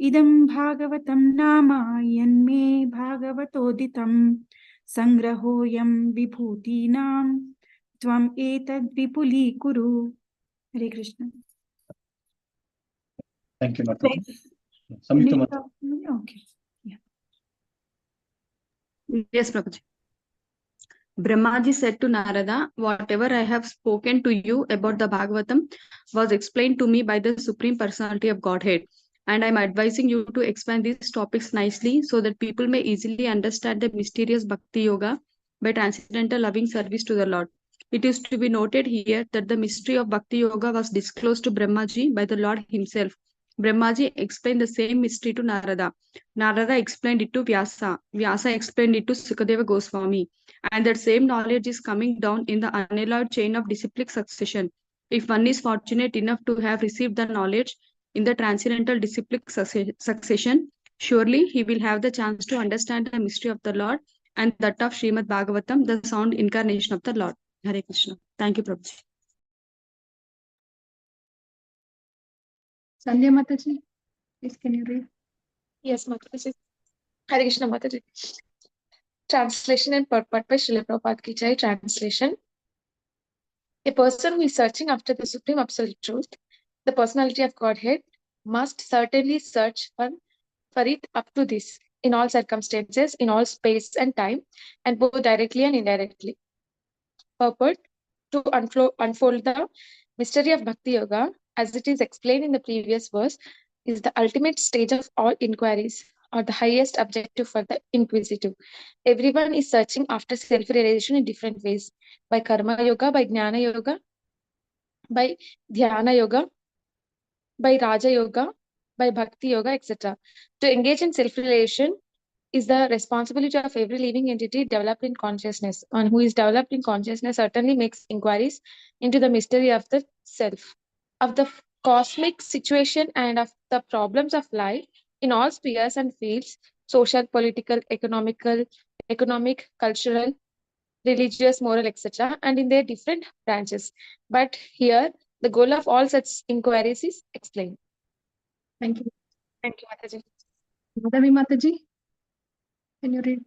Idam bhagavatam nama yanme bhagavatoditam sangrahoyam vibhutinam tvam etad vipuli kuru. Hare Krishna. Thank you, Mataji. Samyukta Mataji. Okay. Yeah. Yes, Prabhuji. Brahmaji said to Narada, whatever I have spoken to you about the Bhagavatam was explained to me by the Supreme Personality of Godhead. And I'm advising you to expand these topics nicely so that people may easily understand the mysterious Bhakti Yoga by transcendental loving service to the Lord. It is to be noted here that the mystery of Bhakti Yoga was disclosed to Brahmaji by the Lord himself Brahmaji explained the same mystery to Narada. Narada explained it to Vyasa. Vyasa explained it to Sukadeva Goswami. And that same knowledge is coming down in the unalloyed chain of disciplic succession. If one is fortunate enough to have received the knowledge in the transcendental disciplic succession, surely he will have the chance to understand the mystery of the Lord and that of Srimad Bhagavatam, the sound incarnation of the Lord. Hare Krishna. Thank you, Prabhuji. Sandhya Mataji, please can you read? Yes, Mataji. Hare Krishna Mataji. Translation and purport by Srila Prabhupada Ki Jai. Translation. A person who is searching after the supreme absolute truth, the personality of Godhead, must certainly search for it up to this, in all circumstances, in all space and time, and both directly and indirectly. Purport: to unfold the mystery of Bhakti Yoga, as it is explained in the previous verse, is the ultimate stage of all inquiries, or the highest objective for the inquisitive. Everyone is searching after self-realization in different ways, by Karma Yoga, by Jnana Yoga, by Dhyana Yoga, by Raja Yoga, by Bhakti Yoga, etc. To engage in self-realization is the responsibility of every living entity developed in consciousness. One who is developed in consciousness certainly makes inquiries into the mystery of the self, of the cosmic situation, and of the problems of life in all spheres and fields: social, political, economic, cultural, religious, moral, etc., and in their different branches. But here, the goal of all such inquiries is explained. Thank you. Thank you, Mataji. Madhavi Mataji, can you read?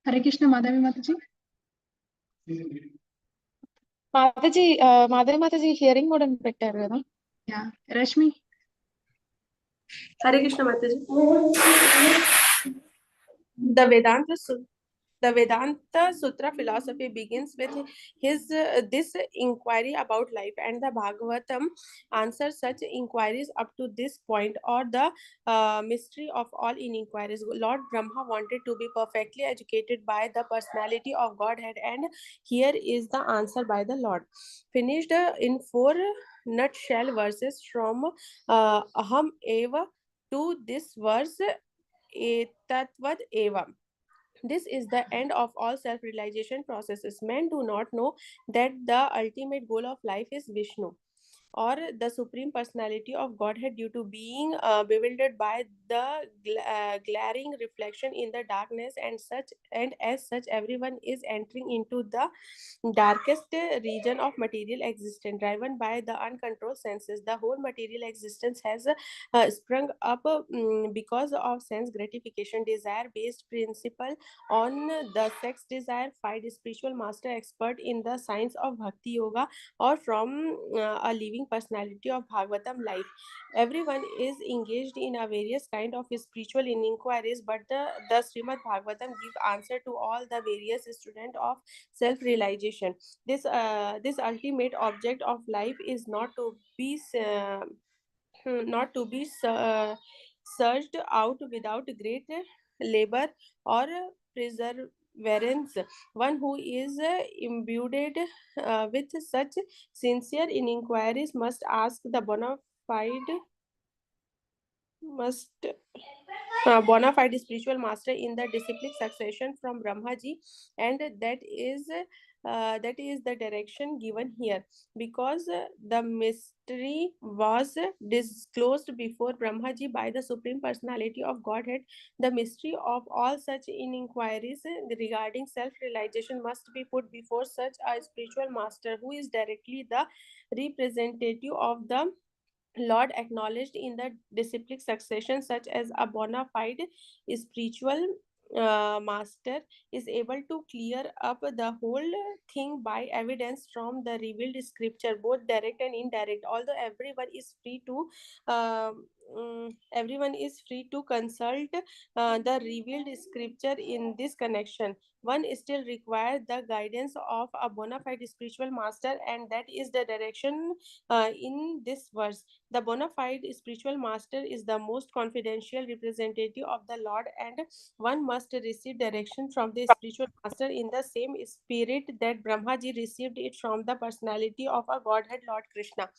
Hare Krishna, Madhavi Mataji. Madhavi Mataji hearing mode అని పెట్టారు కదా. Yeah, Rashmi. Hare Krishna Mataji. The Vedanta Sutra philosophy begins with this inquiry about life, and the Bhagavatam answers such inquiries up to this point, or the mystery of all inquiries. Lord Brahma wanted to be perfectly educated by the personality of Godhead, and here is the answer by the Lord, finished in 4 nutshell verses from Aham Eva to this verse Etatvad Eva. This is the end of all self-realization processes. Men do not know that the ultimate goal of life is Vishnu, or the supreme personality of Godhead, due to being bewildered by the glaring reflection in the darkness, and as such everyone is entering into the darkest region of material existence, driven by the uncontrolled senses. The whole material existence has sprung up because of sense gratification, desire based principle on the sex desire. Find a spiritual master expert in the science of Bhakti Yoga, or from a living personality of Bhagavatam life. Everyone is engaged in a various kind of spiritual inquiries, but the Srimad Bhagavatam give answer to all the various student of self-realization. This ultimate object of life is not to be searched out without great labor or perseverance. One who is imbued with such sincere inquiries must ask the bona fide spiritual master in the disciplic succession from Brahmaji, and that is the direction given here, because the mystery was disclosed before Brahmaji by the supreme personality of Godhead. The mystery of all such inquiries regarding self-realization must be put before such a spiritual master, who is directly the representative of the Lord, acknowledged in the disciplic succession, such as a bona fide spiritual master is able to clear up the whole thing by evidence from the revealed scripture, both direct and indirect. Although everyone is free to consult the revealed scripture in this connection, one still requires the guidance of a bona fide spiritual master, and that is the direction in this verse. The bona fide spiritual master is the most confidential representative of the Lord, and one must receive direction from the spiritual master in the same spirit that Brahmaji received it from the personality of a Godhead Lord Krishna.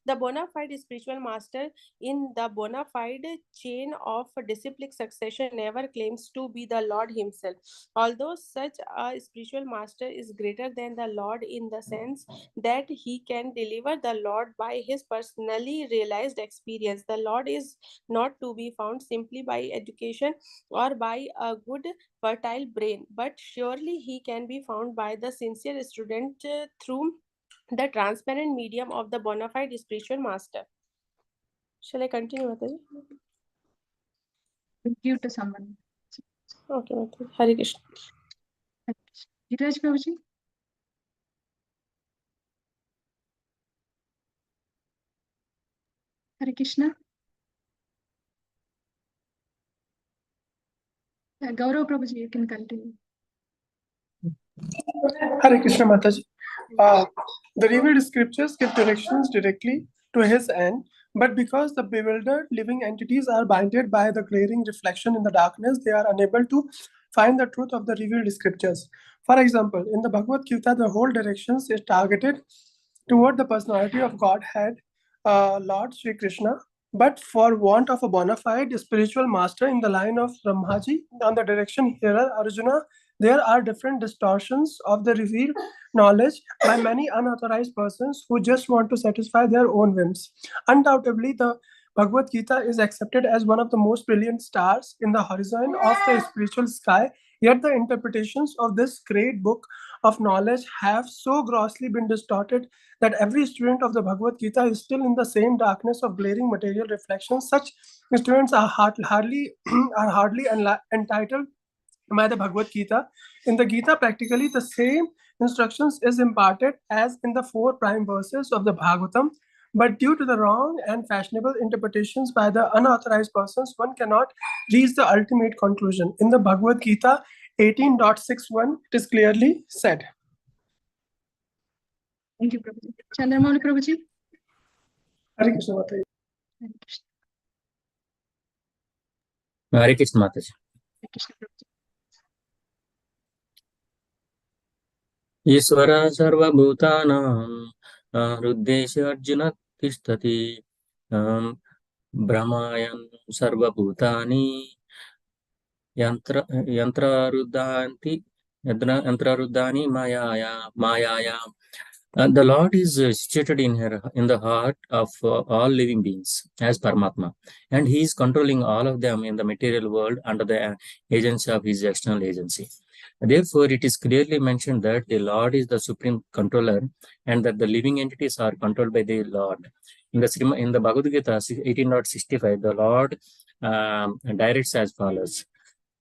The bona fide spiritual master in the bona fide chain of disciplic succession never claims to be the Lord himself. Although such a spiritual master is greater than the Lord in the sense that he can deliver the Lord by his personally realized experience, the Lord is not to be found simply by education or by a good fertile brain, but surely he can be found by the sincere student through the transparent medium of the bona fide spiritual master. Shall I continue, Mataji? Give to someone. Okay, Mataji. Hare Krishna. Giraj Prabhuji. Hare Krishna. Gaurav Prabhuji, you can continue. Hare Krishna Mataji. The revealed scriptures give directions directly to his end, but because the bewildered living entities are blinded by the glaring reflection in the darkness, they are unable to find the truth of the revealed scriptures. For example, in the Bhagavad Gita, the whole directions is targeted toward the personality of Godhead, Lord Sri Krishna. But for want of a bona fide spiritual master in the line of Brahmaji, on the direction hearer Arjuna, there are different distortions of the revealed knowledge by many unauthorized persons who just want to satisfy their own whims. Undoubtedly, the Bhagavad Gita is accepted as one of the most brilliant stars in the horizon of the spiritual sky, yet the interpretations of this great book of knowledge have so grossly been distorted that every student of the Bhagavad Gita is still in the same darkness of glaring material reflections. Such students are hardly entitled by the Bhagavad Gita. In the Gita, practically the same instructions is imparted as in the 4 prime verses of the Bhagavatam, but due to the wrong and fashionable interpretations by the unauthorized persons, one cannot reach the ultimate conclusion. In the Bhagavad Gita 18.61, it is clearly said. Thank you, Prabhuji. Chandramouli Prabhuji. Hare Krishna Mataji. Hare Krishna. Hare Krishna Mataji. Hare Krishna Prabhuji. ईश्वर सर्वभूतानां हृद्देशे अर्जुन तिष्ठति भ्रमायन् सर्वभूतानि यन्त्रारुद्धानि मायाया. The Lord is situated in the heart of all living beings as Paramatma, and He is controlling all of them in the material world under the agency of His external agency. Therefore, it is clearly mentioned that the Lord is the supreme controller, and that the living entities are controlled by the Lord. In the Bhagavad Gita 18.65, the Lord directs as follows: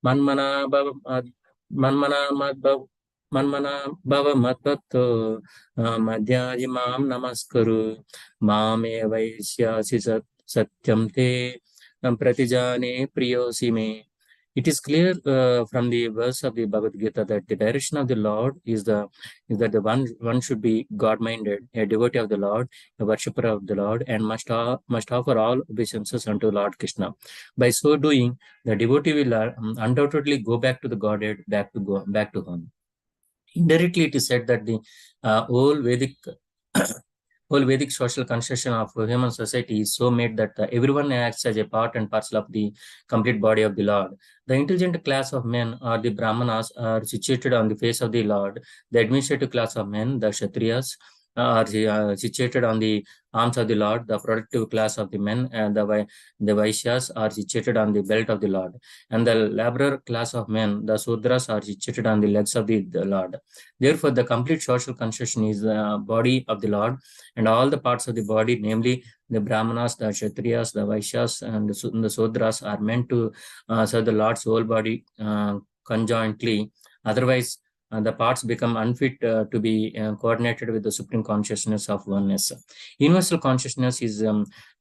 Manmana bhava matbhakto madhyaji mam namaskaru mame vaishyasi satyam te pratijane priyosi me. It is clear from the verse of the Bhagavad Gita that the direction of the Lord is that the one should be God-minded, a devotee of the Lord, a worshipper of the Lord, and must offer all obeisances unto Lord Krishna. By so doing, the devotee will undoubtedly go back to the Godhead, back to home. Indirectly, it is said that the whole Vedic social construction of human society is so made that everyone acts as a part and parcel of the complete body of the Lord. The intelligent class of men, or the Brahmanas, are situated on the face of the Lord. The administrative class of men, the Kshatriyas, are situated on the arms of the Lord. The productive class of the men and the Vaishyas are situated on the belt of the Lord. And the laborer class of men, the Sudras, are situated on the legs of the Lord. Therefore, the complete social construction is the body of the Lord, and all the parts of the body, namely the Brahmanas, the Kshatriyas, the Vaishyas, and the Sudras, are meant to serve the Lord's whole body conjointly. Otherwise, the parts become unfit to be coordinated with the supreme consciousness of oneness. Universal consciousness is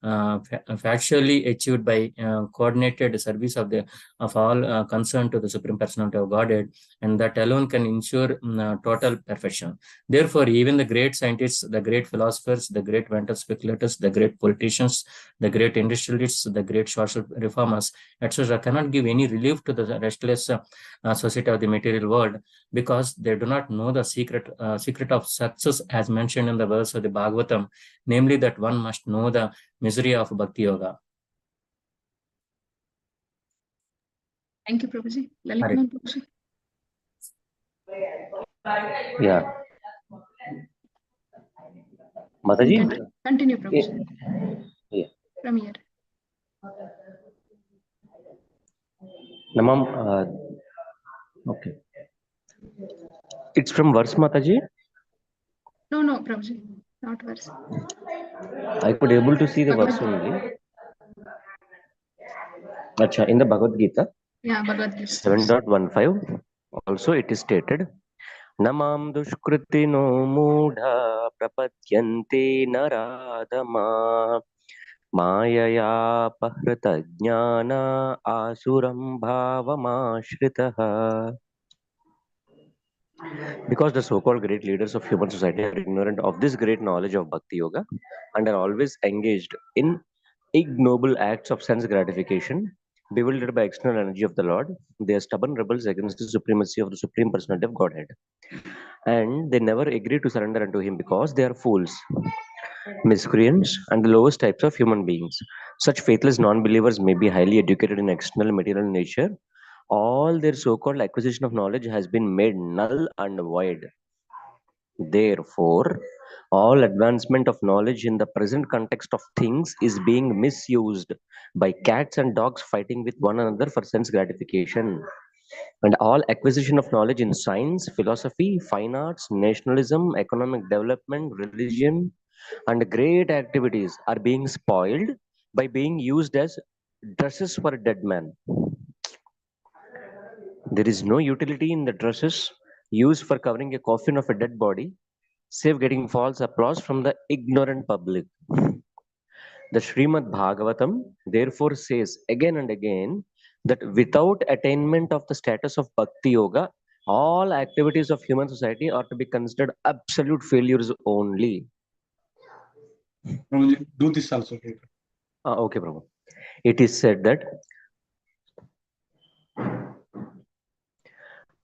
factually achieved by coordinated service of all concerned to the supreme personality of Godhead, and that alone can ensure total perfection. Therefore, even the great scientists, the great philosophers, the great mental speculators, the great politicians, the great industrialists, the great social reformers, etc., cannot give any relief to the restless society of the material world, because they do not know the secret of success as mentioned in the verse of the Bhagavatam, namely that one must know the misery of Bhakti Yoga. Thank you, Prabhuji. Hare. Lalitman Prabhuji. Yeah. You Mataji? can continue, Prabhuji. Yeah. From here. Namam, okay. It's from verse, Mataji? No, Prabhuji. Not verse. I could able to see the Bhagavad verse only. Acha, in the Bhagavad Gita, Yeah, Bhagavad Gita. 7.15, also it is stated, Namam dushkritino mudha prapadyante naradama Mayaya pahrita jnana asuram bhavamashritaha. Because the so-called great leaders of human society are ignorant of this great knowledge of Bhakti Yoga and are always engaged in ignoble acts of sense gratification, bewildered by external energy of the Lord, they are stubborn rebels against the supremacy of the Supreme Personality of Godhead. And they never agree to surrender unto Him because they are fools, miscreants, and the lowest types of human beings. Such faithless non-believers may be highly educated in external material nature. All their so-called acquisition of knowledge has been made null and void. Therefore, all advancement of knowledge in the present context of things is being misused by cats and dogs fighting with one another for sense gratification. And all acquisition of knowledge in science, philosophy, fine arts, nationalism, economic development, religion, and great activities are being spoiled by being used as dresses for a dead man. There is no utility in the dresses used for covering a coffin of a dead body, save getting false applause from the ignorant public. The Srimad Bhagavatam therefore says again and again that without attainment of the status of Bhakti Yoga, all activities of human society are to be considered absolute failures only. Do this also. Okay, Prabhu. It is said that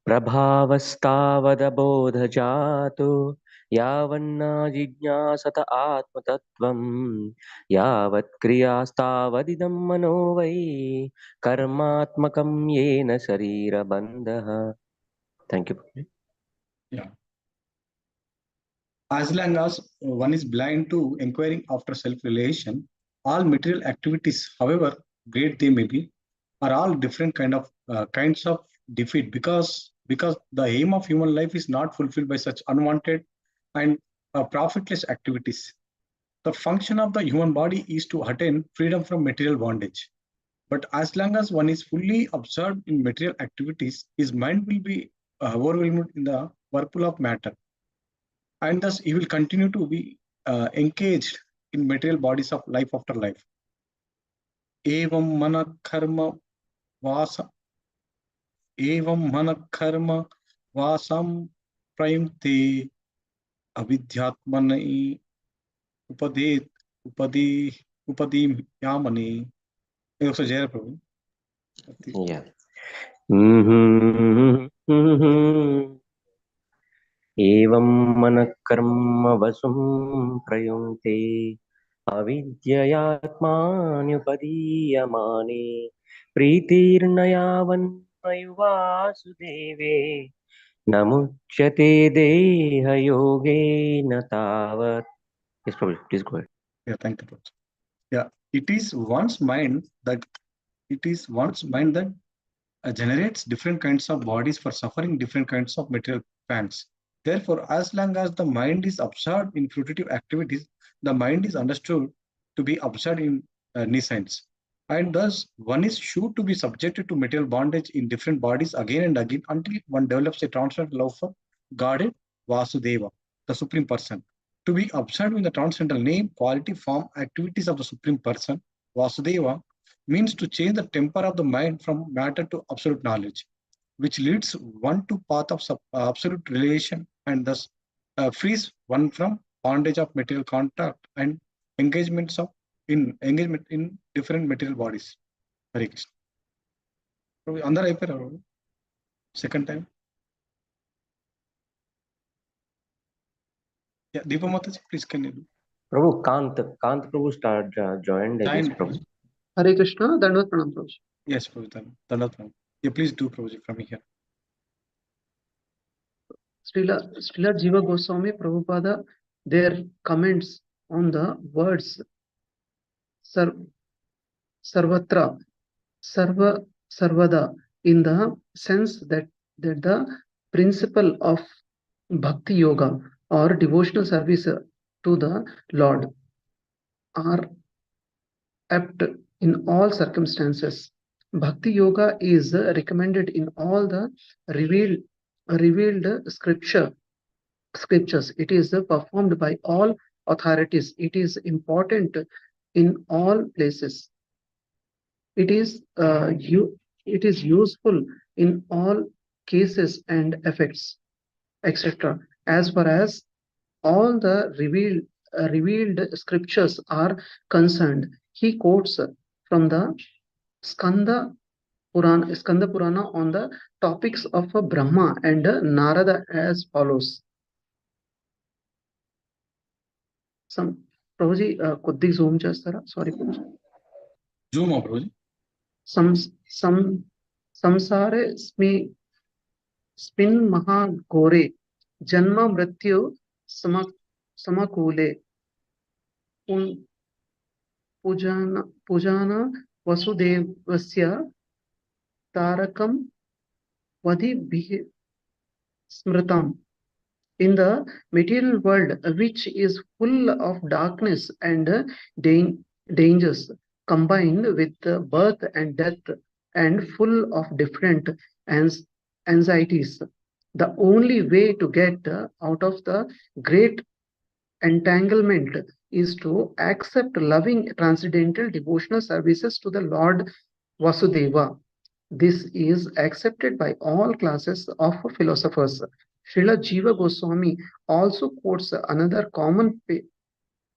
Prabhavastavabodhajato yavanna jigyasata atmatattvam yavat kriyastavadidam manovai karmatmakam yena sharira bandha. Thank you, Prabhu. Yeah. As long as one is blind to inquiring after self-realization, all material activities, however great they may be, are all different kinds of defeat, because the aim of human life is not fulfilled by such unwanted and profitless activities. The function of the human body is to attain freedom from material bondage. But as long as one is fully absorbed in material activities, his mind will be overwhelmed in the whirlpool of matter. And thus he will continue to be engaged in material bodies of life after life. Evam mana karma vasa evam mana karma vasam prayamte avidyatmani upadim yamani. Also Jaya Prabhu. Yeah. Evam manakkarma vasum prayunte avidyayatmanyupadiyamane pritirnayavan mayuvasudeve namuchyate deha yoge natavat. Yes, Prabhu, please go ahead. Yeah, thank you, Prabhu. Yeah, it is one's mind that generates different kinds of bodies for suffering different kinds of material pains. Therefore, as long as the mind is absorbed in fruitive activities, the mind is understood to be absorbed in nescience. and thus one is sure to be subjected to material bondage in different bodies again and again until one develops a transcendental love for Godhead Vasudeva, the Supreme Person. To be observed in the transcendental name, quality, form, activities of the Supreme Person, Vasudeva, means to change the temper of the mind from matter to absolute knowledge, which leads one to path of absolute relation and thus frees one from bondage of material contact and engagement in different material bodies. Hare Krishna. అందరూ అయిపోయారు second time. దీపమాతాజీ please can you Prabhu, Kant Prabhu joined, I guess, Prabhu. Hare Krishna, Dandavat Pranam, Prabhu. Yes, Prabhu, Dandavat Pranam. Yeah, please do, Prabhuji, from here. Srila Jiva Goswami Prabhupada, their comments on the words Sarvatra, Sarva, Sarvada, in the sense that the principle of Bhakti Yoga or devotional service to the Lord are apt in all circumstances. Bhakti Yoga is recommended in all the revealed scriptures. It is performed by all authorities. It is important in all places. It is useful in all cases and effects, etc. As far as all the revealed scriptures are concerned, he quotes from the Skanda Purana on the topics of Brahma and Narada as follows. Some Prabhuji, కొద్దిగా zoom చేస్తారా? Sorry, Prabhuji. Zoom, Prabhuji. Samsare स्मिन् महाघोरे जन्म मृत्यु समकूले पूजान वसुदेवस्य तारकं वधिभिः स्मृतम्. In the material world, which is full of darkness and dangers, combined with birth and death, and full of different anxieties, the only way to get out of the great entanglement is to accept loving transcendental devotional services to the Lord Vasudeva. This is accepted by all classes of philosophers. Srila Jiva Goswami also quotes another common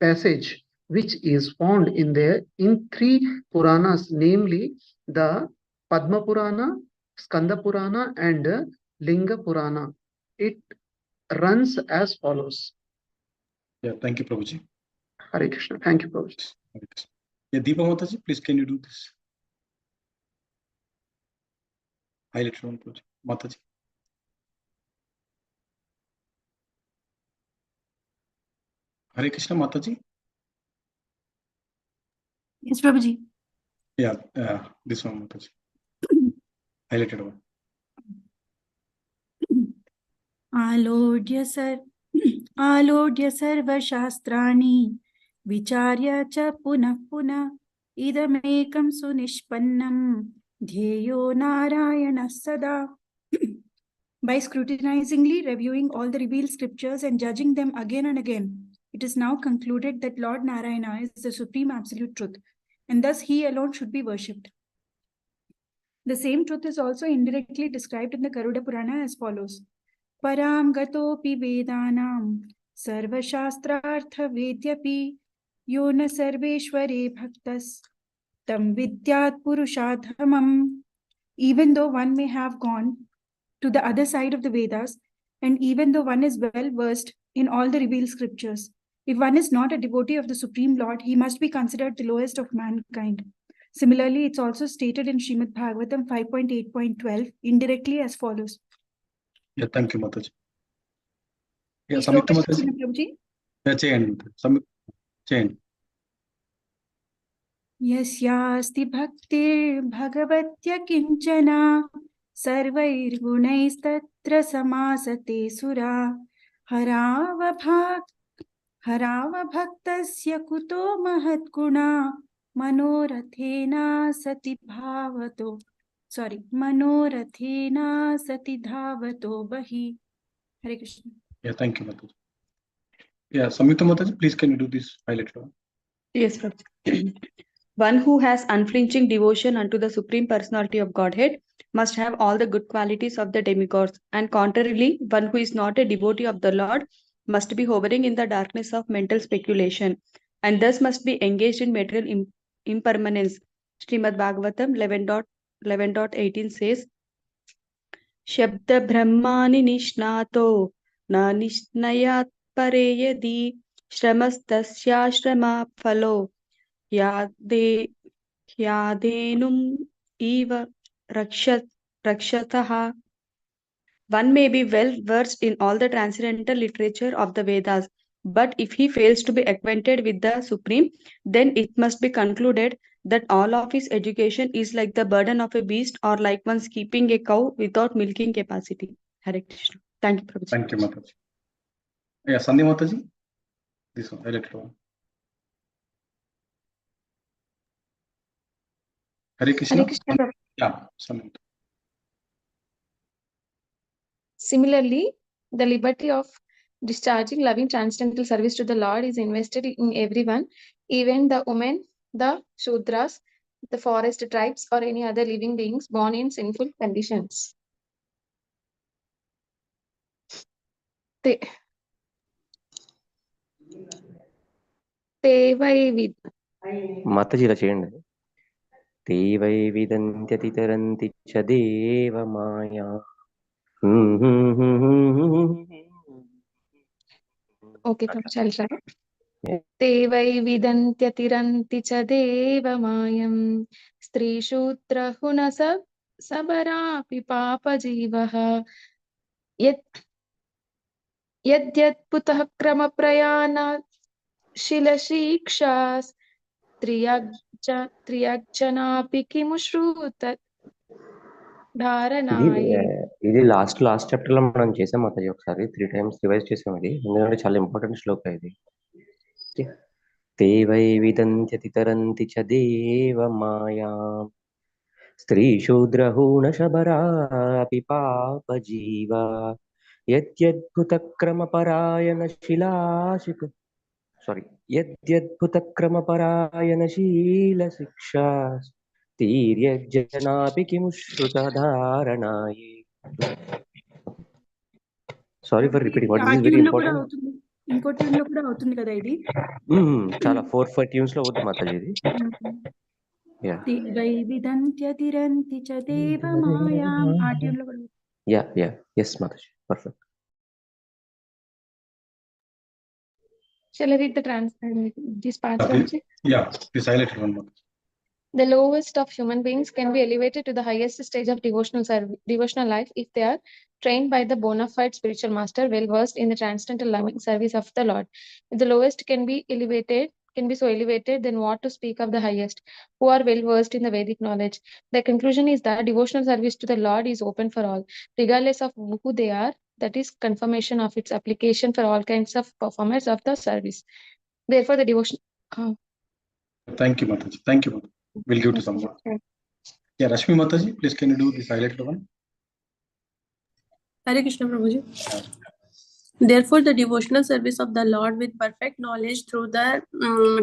passage which is found in three Puranas, namely the Padma Purana, Skanda Purana, and Linga Purana. It runs as follows. Yeah, thank you, Prabhuji. Hare Krishna. Thank you, Prabhuji. Hare Krishna. Yeah, Deepa Mataji, please can you do this? Highlight one, Prabhuji. Mataji. Hare Krishna, Mataji. Yes, Prabhuji. Yeah, this one, Mataji. Highlighted one. आलोड्य सर्वशास्त्राणि विचार्य च पुनः पुनः इदमेकं सुनिष्पन्नं ध्येयो नारायणः सदा. By scrutinizingly reviewing all the revealed scriptures and judging them again and again, it is now concluded that Lord Narayana is the supreme absolute truth, and thus he alone should be worshipped. The same truth is also indirectly described in the Garuda Purana as follows. Param gatopi vedanam sarvashastrartha vedyapi yona sarveshware bhaktas tam vidyat purushadhamam. Even though one may have gone to the other side of the Vedas, and even though one is well versed in all the revealed scriptures, if one is not a devotee of the Supreme Lord, he must be considered the lowest of mankind. Similarly, it's also stated in Srimad Bhagavatam 5.8.12 indirectly as follows. Yeah, thank you, Mataji. Yeah, Please Samyukta Slokas, Mataji. Prabhuji. Yeah, chain. यस्यास्ति भक्तिर्भगवत्य किञ्चना सर्वैर्गुणैस्तत्र समासते सुरा हरावभक्तस्य कुतो महद्गुणा मनोरथेना सति भावतो मनोरथेना सति धावतो बहि. Hare Krishna. Yeah, thank you, Mataji. Yeah, Samyukta Mataji, please can you do this highlighted one? Yes, Prabhuji. One who has unflinching devotion unto the Supreme Personality of Godhead must have all the good qualities of the demigods, and contrarily, one who is not a devotee of the Lord must be hovering in the darkness of mental speculation, and thus must be engaged in material impermanence. Srimad Bhagavatam 11.18 says, Shabda Brahmani Nishnato Na Nishnayat Pare Yadi Shramastasya Shrama Phalo Yade Yadenum Eva Rakshataha. One may be well versed in all the transcendental literature of the Vedas, but if he fails to be acquainted with the Supreme, then it must be concluded that all of his education is like the burden of a beast or like one's keeping a cow without milking capacity. Hare Krishna. Thank you, Prabhuji. Thank you, Mataji. Yeah, Sandhya Mataji, this one, highlighted one. Hare Krishna. Hare Krishna, Prabhu. Yeah, Samyukta. Similarly, the liberty of discharging loving transcendental service to the Lord is invested in everyone, even the women, the Shudras, the forest tribes, or any other living beings born in sinful conditions. Te Mataji ఇలా చేయండి. ते वै विदन्त्यतितरन्ति च देवमाया. Okay, I'll try. Te vai vidantyatiranti cha devamayam strishutrahuna sabarapi papa jivaha yadyat putah krama prayana shilashikshas triyakjanapi kimushruta dharanaye. ఇది last chapter లో మనం చేసాం మాతాజీ, ఒకసారి 3 times revise చేసాం ఇది, ఎందుకంటే చాలా ఇంపార్టెంట్ శ్లోక ఇది. ते वै विदन्त्यतितरन्ति च देवमाया स्त्रीशूद्रहूणशबरापि पापजीवा यद्यद्भुतक्रमपरायणशीलशिक्षा तीर्यजनापि किमुश्रुतधारणाये. Sorry for repeating, what is this very important? ఇంకో ట్యూన్ లో కూడా అవుతుంది కదా ఇది. చాలా 4-5 tunes లో అవుతుంది మాతాజీ ఇది. Te vai vidantyatiranti cha devamayam. ఆ ట్యూన్ లో కూడా. Yes Mataji, perfect. Shall I read these parts? Yeah, this highlighted one. The lowest of human beings can be elevated to the highest stage of devotional life if they are trained by the bona fide spiritual master, well versed in the transcendental loving service of the Lord. If the lowest can be so elevated, then what to speak of the highest, who are well versed in the Vedic knowledge? The conclusion is that devotional service to the Lord is open for all, regardless of who they are. That is confirmation of its application for all kinds of performers of the service. Therefore, the devotion. Thank you, Mataji. Thank you, Mataji. We'll give to someone. Yeah, Rashmi Mataji, please can you do this highlighted one? Hare Krishna, Prabhuji. Therefore, the devotional service of the Lord with perfect knowledge through the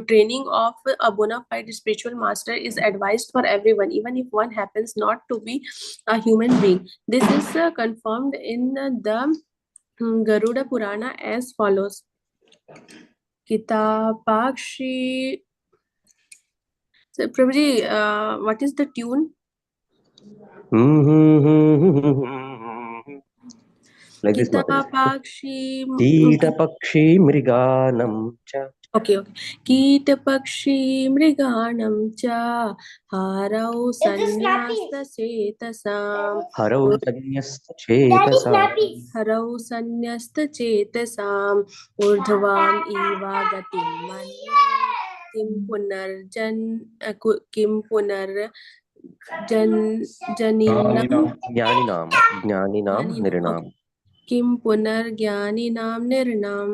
training of a bona fide spiritual master is advised for everyone, even if one happens not to be a human being. This is confirmed in the Garuda Purana as follows. Kitapakshi. So, Prabhuji, what is the tune? Like this, Kitapakshi mriganam cha. Okay. Kitapakshi mriganam cha harau sanyasta chetasam urdhvam eva gatim kim punar Jnaninam nirinam. Kim punar jnaninam nirinam.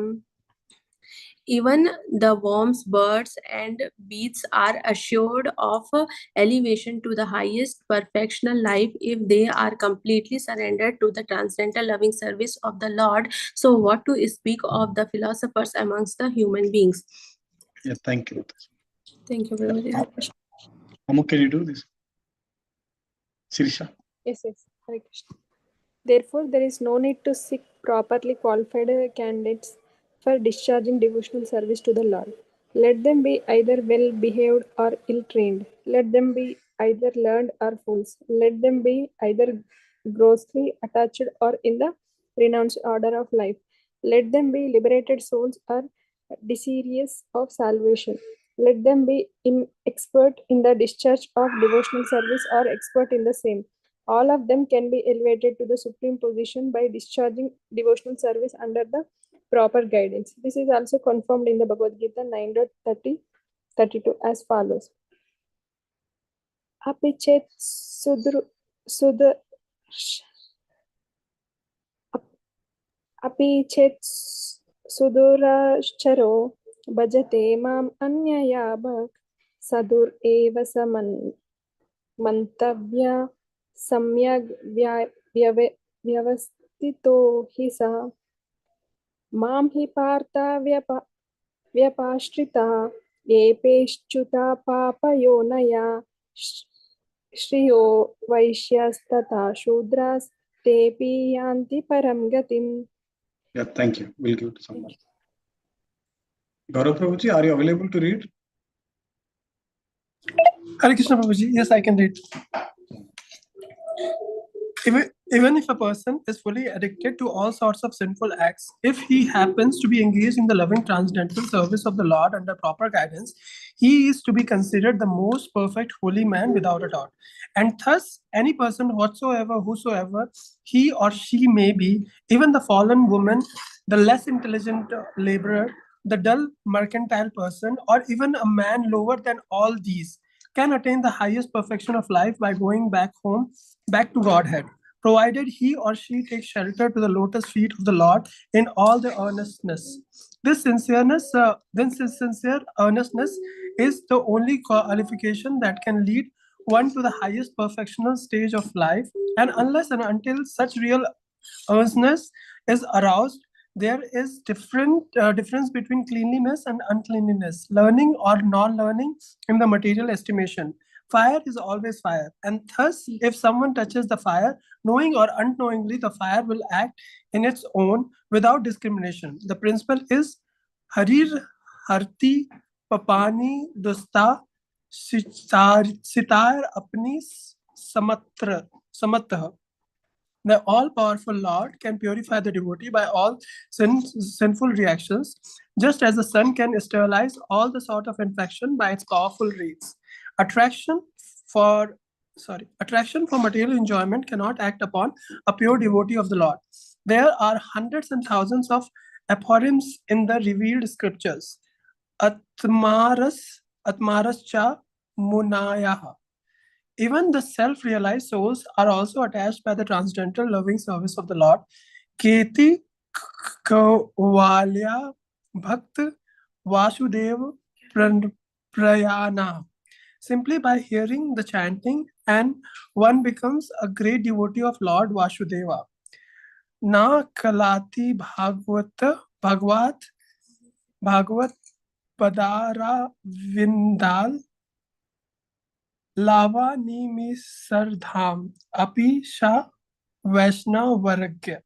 Even the worms, birds, and beasts are assured of elevation to the highest perfectional life if they are completely surrendered to the transcendental loving service of the Lord. So, what to speak of the philosophers amongst the human beings? Yeah, thank you. Thank you very much. Hare Krishna. Amuk, can you do this? Sirisha. Yes, Hare Krishna. Therefore, there is no need to seek properly qualified candidates for discharging devotional service to the Lord. Let them be either well behaved or ill trained. Let them be either learned or fools. Let them be either grossly attached or in the renounced order of life. Let them be liberated souls or desirous of salvation. Let them be expert in the discharge of devotional service or expert in the same. All of them can be elevated to the supreme position by discharging devotional service under the proper guidance. This is also confirmed in the Bhagavad Gita 9.30-32 as follows. Apichet suduracharo bhajate mam anyaya bhak sadur eva saman mantavya सम्यग व्यवस्थितो हि सा मां हि पार्थ व्यपाश्रिता येपेश्च्युता पापयोनया श्रियो वैश्यस्तथा शूद्रास्तेऽपि यान्ति परं गतिम्. Yeah, thank you. We'll give it to someone. Gaurav Prabhuji, are you available to read? Hare Krishna Prabhuji, yes, I can read. Even if a person is fully addicted to all sorts of sinful acts, if he happens to be engaged in the loving transcendental service of the Lord under proper guidance, he is to be considered the most perfect holy man without a doubt. And thus, any person whatsoever, whosoever he or she may be, even the fallen woman, the less intelligent laborer, the dull mercantile person, or even a man lower than all these, can attain the highest perfection of life by going back home, back to Godhead, provided he or she takes shelter to the lotus feet of the Lord in all the earnestness. This sincere earnestness is the only qualification that can lead one to the highest perfectional stage of life, and unless and until such real earnestness is aroused, there is difference between cleanliness and uncleanliness, learning or non-learning in the material estimation. Fire is always fire, and thus if someone touches the fire, knowing or unknowingly, the fire will act in its own without discrimination. The principle is Harir Harti Papani Dusta Sitar Apni Samatah. The all-powerful Lord can purify the devotee by all sinful reactions, just as the sun can sterilize all the sort of infection by its powerful rays. Attraction for material enjoyment cannot act upon a pure devotee of the Lord. There are hundreds and thousands of aphorisms in the revealed scriptures. Atmaras cha munayaha. Even the self-realized souls are also attached by the transcendental loving service of the Lord. Keti Kavalya Bhakt Vasudev Prayana. Simply by hearing the chanting, and one becomes a great devotee of Lord Vasudeva. Na kalati Bhagvat Padara Vindal Lava Nimisardham Api Sha Vaishnav Varagya.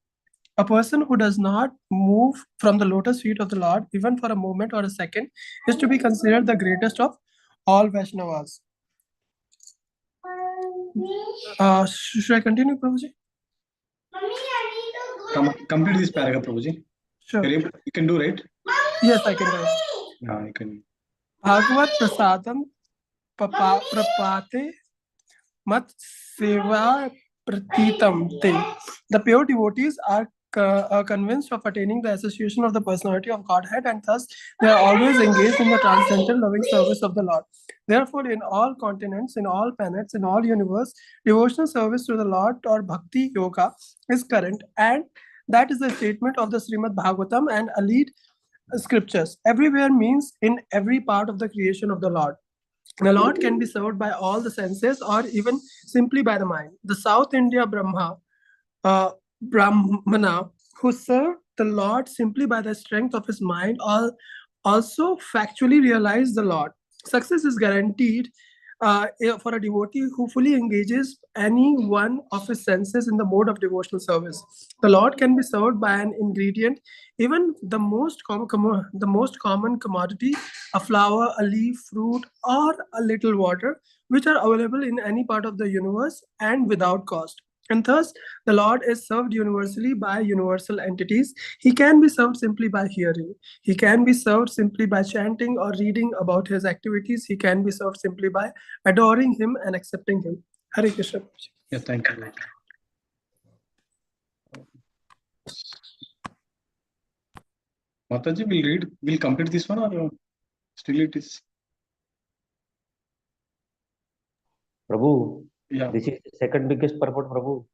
A person who does not move from the lotus feet of the Lord, even for a moment or a second, is to be considered the greatest of all Vaishnavas. Should I continue, Prabhuji? Complete this paragraph, Prabhuji. Sure. You can do, right? Yes, I can do it. Yeah, you can. Bhagavad Prasadam Prapate Mat Seva Pratitam Te. The pure devotees are convinced of attaining the association of the personality of Godhead, and thus they are always engaged in the transcendental loving service of the Lord. Therefore, in all continents, in all planets, in all universe, devotional service to the Lord or Bhakti Yoga is current, and that is the statement of the Srimad Bhagavatam and allied scriptures. Everywhere means in every part of the creation of the Lord. The Lord can be served by all the senses or even simply by the mind. The South India Brahmana, who served the Lord simply by the strength of his mind, also factually realized the Lord. Success is guaranteed for a devotee who fully engages any one of his senses in the mode of devotional service. The Lord can be served by an ingredient, even the most common commodity, a flower, a leaf, fruit, or a little water, which are available in any part of the universe and without cost. And thus, the Lord is served universally by universal entities. He can be served simply by hearing. He can be served simply by chanting or reading about his activities. He can be served simply by adoring him and accepting him. Hare Krishna. Yeah, thank you. Mataji, we'll complete this one or still it is? Prabhu, Yeah. this is the second biggest purport, Prabhu.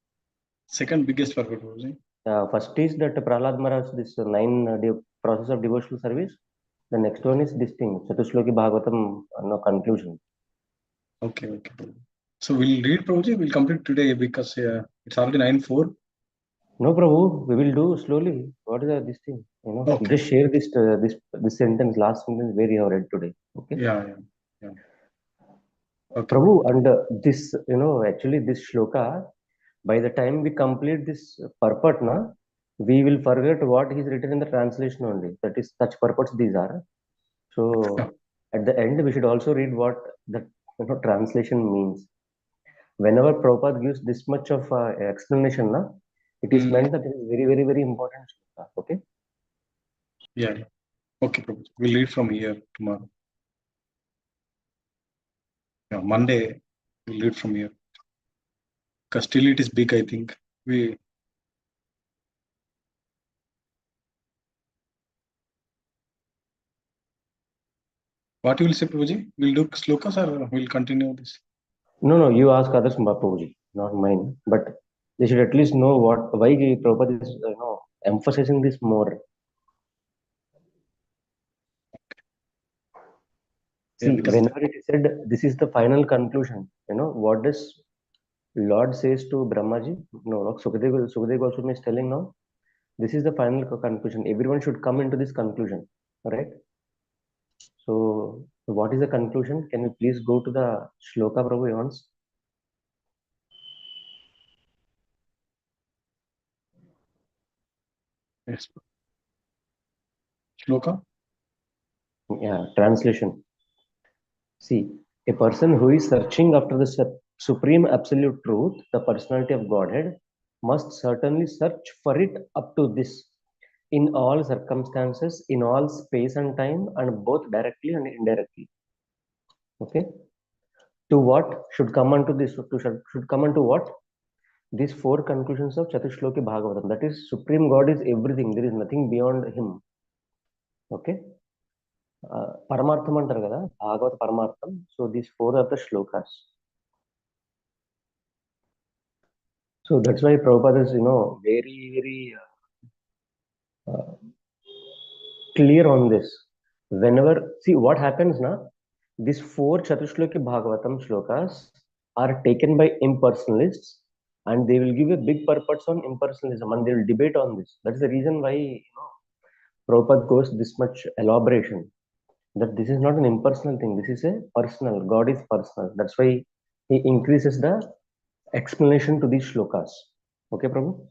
Second biggest purport, Prabhuji. First is that Prahlad Maharaj, this process of devotional service. The next one is this thing, Chatushloki Bhagavatam, no conclusion. Okay. So we'll read, Prabhuji. We'll complete today because it's already 9:04. No, Prabhu, we will do slowly. What is this thing? Okay. Just share this sentence, last sentence where you have read today. Okay. Yeah. Okay. Prabhu, and this, actually this shloka, by the time we complete this purport, we will forget what is written in the translation only. That is, such purports these are. So at the end, we should also read what the translation means. Whenever Prabhupada gives this much of explanation, it is meant that it is very, very, very important shloka. Okay. Yeah. Okay, Prabhuji. We'll read from here tomorrow. Yeah, Monday we'll read from here. Because still it is big, I think. What you will say, Prabhuji? We'll do slokas or we'll continue this? No, you ask others, Prabhuji, not mine. But they should at least know why Prabhupada is emphasizing this more. Yeah, See, whenever it is said, this is the final conclusion. What does Lord says to Brahmaji? No, Sukadev Goswami is telling now. This is the final conclusion. Everyone should come into this conclusion, right? So, what is the conclusion? Can you please go to the shloka, Prabhu, once? Yes. Shloka? Yeah, translation. See, a person who is searching after the supreme absolute truth, the personality of Godhead, must certainly search for it up to this, in all circumstances, in all space and time, and both directly and indirectly. Okay? To what should come unto this? Should come unto what? These four conclusions of Chatushloki Bhagavatam. That is, Supreme God is everything. There is nothing beyond Him. Okay? Paramartham antar kada, Bhagavat Paramartham. So these four are the shlokas. So that's why Prabhupada is, very, very clear on this. Whenever, see what happens now, these four Chatushloki Bhagavatam shlokas are taken by impersonalists and they will give a big purpose on impersonalism and they will debate on this. That's the reason why, Prabhupada goes this much elaboration that this is not an impersonal thing. This is a personal. God is personal. That's why he increases the explanation to these shlokas. Okay, Prabhu?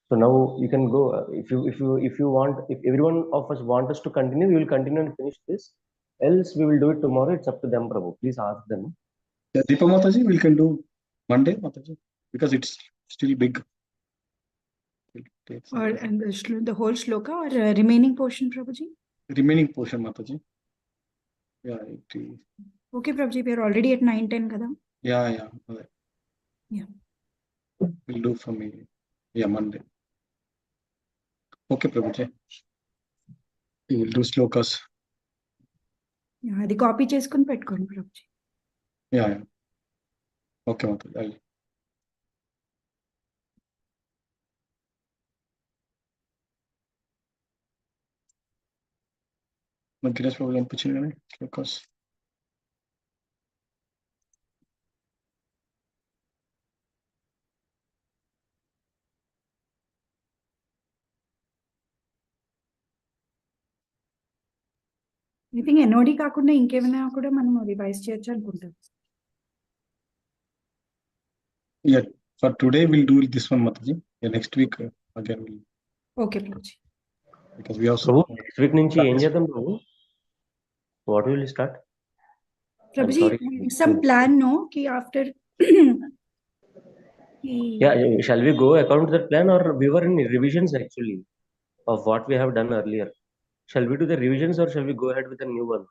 So now you can go. If you want, if everyone of us want us to continue, we will continue and finish this. Else we will do it tomorrow. It's up to them, Prabhu. Please ask them. Yeah, Deepa Mataji, we can do Monday, Mataji, because it's still big. Or and the whole shloka or remaining portion, Prabhuji? Remaining portion, Mataji. Yeah, it is. Okay, Prabhuji, we are already at 9:10, kada? Yeah. Yeah. We'll do from here. Yeah, Monday. Okay, Prabhuji. We will do slokas. అది copy చేసుకొని పెట్టుకోండి Prabhuji. Yeah. Okay, Mataji. Giresh Prabhu కనిపించింది కానీ Slokas. I think ఎన్ఓడి కాకుండా ఇంకేమైనా కూడా మనం revise చేయొచ్చు అనుకుంటాం. Yeah, for today we'll do this one, Mataji. Yeah, next week again we'll, okay ప్రభుజీ. because we also Prabhu next week నుంచి ఏం చేద్దాం ప్రభు? What will start? ప్రభుజీ some plan no ki after Yeah, shall we go according to that plan, or we were in revisions actually of what we have done earlier? Shall we do the revisions or shall we go ahead with a new one?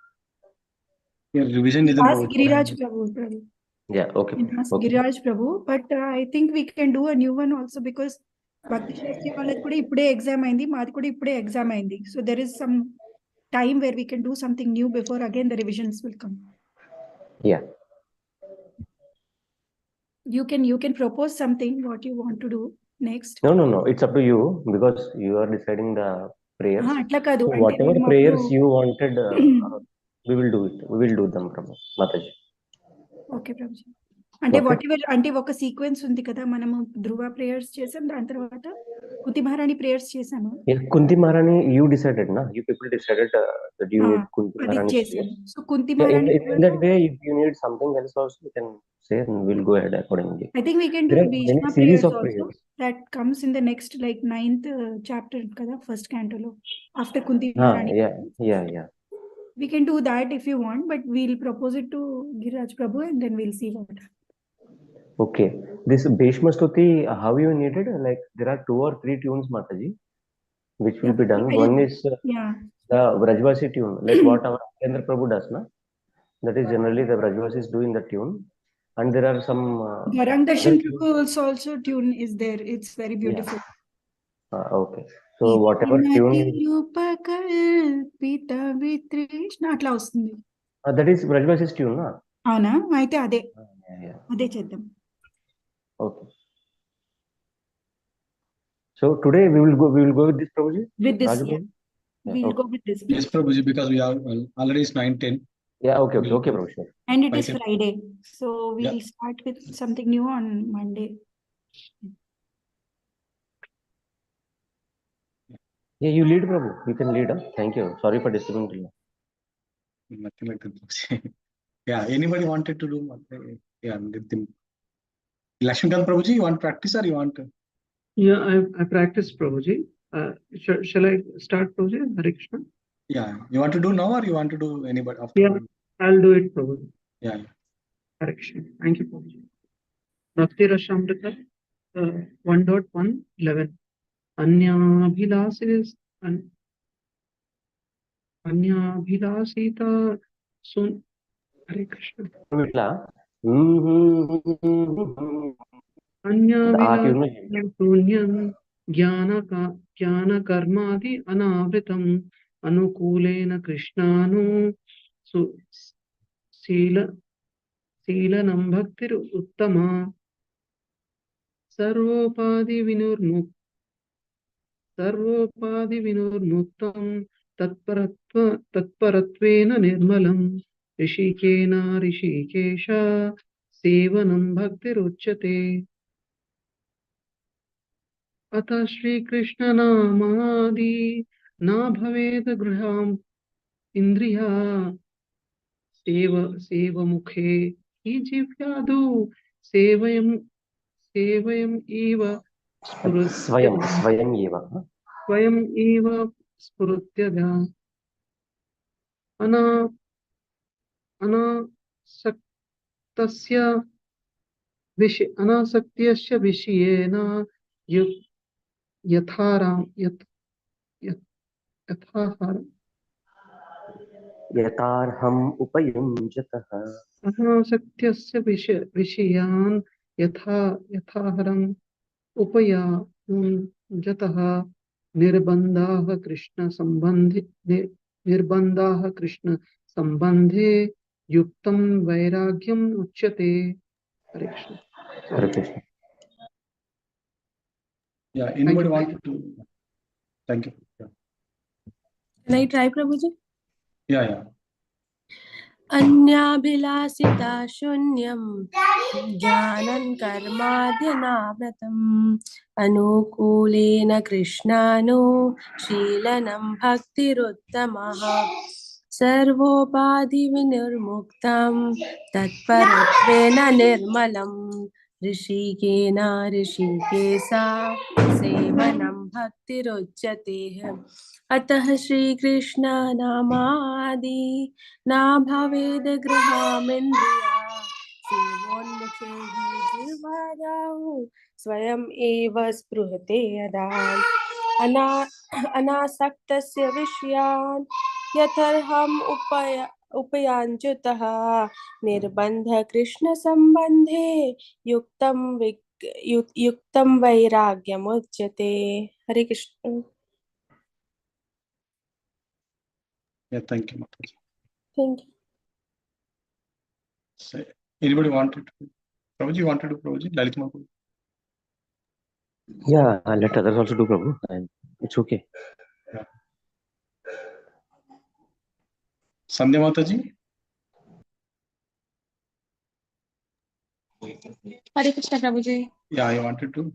yeah, revision is ask Giriraj Prabhu. Yeah, okay. Ask Okay. Giriraj Prabhu, but I think we can do a new one also because Bhakti Shastri వాళ్ళది కూడా ఇప్పుడే exam అయింది, మాది కూడా ఇప్పుడే exam అయింది. So there is some time where we can do something new before again the revisions will come. Yeah. You can propose something what you want to do next. No. It's up to you because you are deciding the prayers. అట్లా కాదు. So whatever prayers you wanted, we will do it. We will do them, Prabhu. Mataji. Okay Prabhuji. అంటే what ever అంటే ఒక sequence ఉంది కదా, మనము ధ్రువ prayers చేసాం, దాని తర్వాత కుంతి మహారాణి ప్రేయర్స్ చేసాము. Kunti Maharani, you decided, na? You people decided that you need Kunti Maharani. So Kunti Maharani. In that way, if you need something else also, you can say and we'll go ahead accordingly. I think we can do Bhishma prayers also. That comes in the next like 9th chapter kada, first canto lo, after Kunti Maharani. Yeah. We can do that if you want, but we'll propose it to Giriraj Prabhu and then we'll see what. Okay. This Bhishma Stuti, how you need it? Like there are 2 or 3 tunes, Mataji, which will be done. One is the Vrajvasi tune, like what our Kendra Prabhu does, na? That is generally the Vrajvasis do in the tune. And there are some Garang Darshan also tune is there. It's very beautiful. Yeah. Okay. So whatever tune అట్లా వస్తుంది. That is Vrajvasi's tune, na? అవునా? అయితే అదే చేద్దాం. Okay. So today we will go with this, Prabhuji? With this, we'll go with this. Yes, Prabhuji, because we are already is 9:10. Yeah, okay, Prabhu, sure. And it is Friday, so we'll start with something new on Monday. Yeah, you lead, Prabhu. You can lead. Thank you. Sorry for disturbing you. Nothing like that. Yeah, anybody wanted to do? Yeah, with him. Lakshmikant Prabhuji, you want to practice or you want to? Yeah, I practice, Prabhuji. Shall I start, Prabhuji? Hare Krishna. Yeah, you want to do now or you want to do anybody after? Yeah, I'll do it, Prabhuji. Yeah. Hare Krishna. Thank you, Prabhuji. Bhakti Rasamrita 1.1.11. Anyabhilasita sun. Hare Krishna. Anyabhilasita ज्ञानकर्मादि अनावृतम अनुकूलेन कृष्णानु शीलनं भक्तिर उत्तमा सर्वोपाधि विनुर्मुक्तं तत्परत्वेन निर्मलं ऋषिकेश सेवनं भक्तिरुच्यते अतः श्रीकृष्ण नामादि न भवेद गृहाम इंद्रिया सेवमुखे हि जिह्वादौ सेवयम् इव स्वयं एव स्फुरत्यगा अनासक्त्यस्य विषयेन यथार्हम् उपयुञ्जतः अनासक्त्यस्य विषयान् यथाहरम् उपयुञ्जतः निर्बन्धाः कृष्ण सम्बन्धे युक्तं वैराग्यम् उच्यते. Hare Krishna. Hare Krishna. Yeah, anybody want to? Thank you. Yeah. Can I try, Prabhuji? Yeah. अन्याभिलाषिता शून्यं ज्ञानं कर्माद्यनाव्रतम् अनुकूलेन कृष्णानो शीलनं भक्तिरुत्तमः सर्वोपाधिविनिर्मुक्तं तत्परत्वेन निर्मलं ऋषिकेन ऋषिकेशा सेवनं भक्तिरुच्यते अतः श्रीकृष्ण नामादि न भवेद् गृहामिन्द्रिया सेवोन्मुखे हि जिह्वादौ स्वयम् एव स्पृहते यदा अनासक्तस्य विषयान् यथर्हम् उपयाञ्च्युतः निर्बन्ध कृष्ण संबन्धे युक्तं वैराग्यमुच्यते। हरे Krishna. Yeah, thank you, Mataji. Thank you. So, anybody wanted to? Prabhuji wanted to, Prabhuji? Lalit Mabu. Yeah, I'll let others also do, Prabhu. And it's okay. Yeah. Sandhya Mataji? Hare Krishna, Prabhuji. Yeah, I wanted to.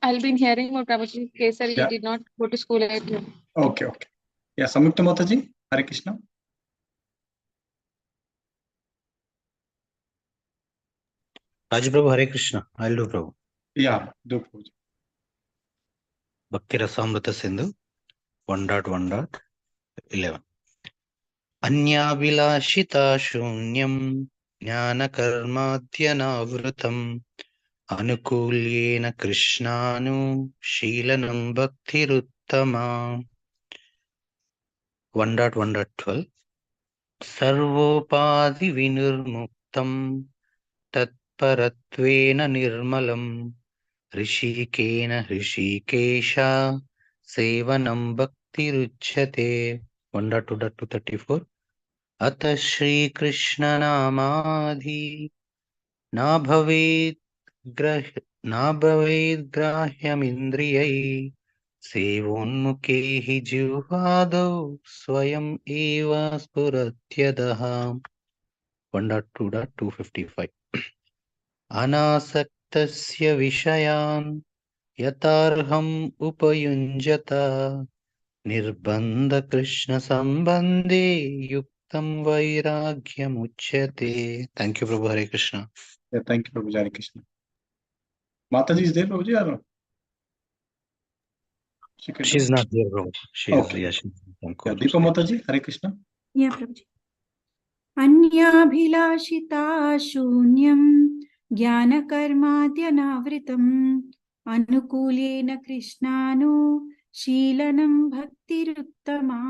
I'll be in hearing more, Prabhuji. Kesari Yeah. did not go to school yet. Okay. Yeah, Samyukta Mataji? Hare Krishna. Raj Prabhu, Hare Krishna. I'll do, Prabhu. Yeah, do, Prabhuji. Bhakti Rasamrita Sindhu 1.1.11 Anyavilashita shunyam jnanakarmadhyanavrutam anukulyena krishnanu sheelanam bhaktiruttama 1.1.12 Sarvopadi vinurmuktam tatparatvena nirmalam ऋषिकेन ऋषिकेशा सेवनं भक्तिरुच्यते 1.2.234 अतः श्रीकृष्णनामाधि न भवेद्ग्राह्यमिन्द्रियैः सेवोन्मुखे हि जिह्वादौ स्वयम् एव स्फुरत्यदः 1.2.255 अनासक्तस्य विषयान् यतार्हम् उपयुञ्जत निर्बन्ध कृष्ण संबंधे युक्तं वैराग्यमुच्यते. Thank you, Prabhu. Hare Krishna. Yeah, thank you, Prabhuji. Hare Krishna. Mataji is there, Prabhuji, or no? She's not there, Prabhu. Okay. She's Yeah, Deepa Mataji. Hare Krishna. Yeah, Prabhuji. अन्याभिलाषिता शून्यं ज्ञानकर्माद्यनावृतम् अनुकूलेन कृष्णानो शीलनं भक्तिरुत्तमा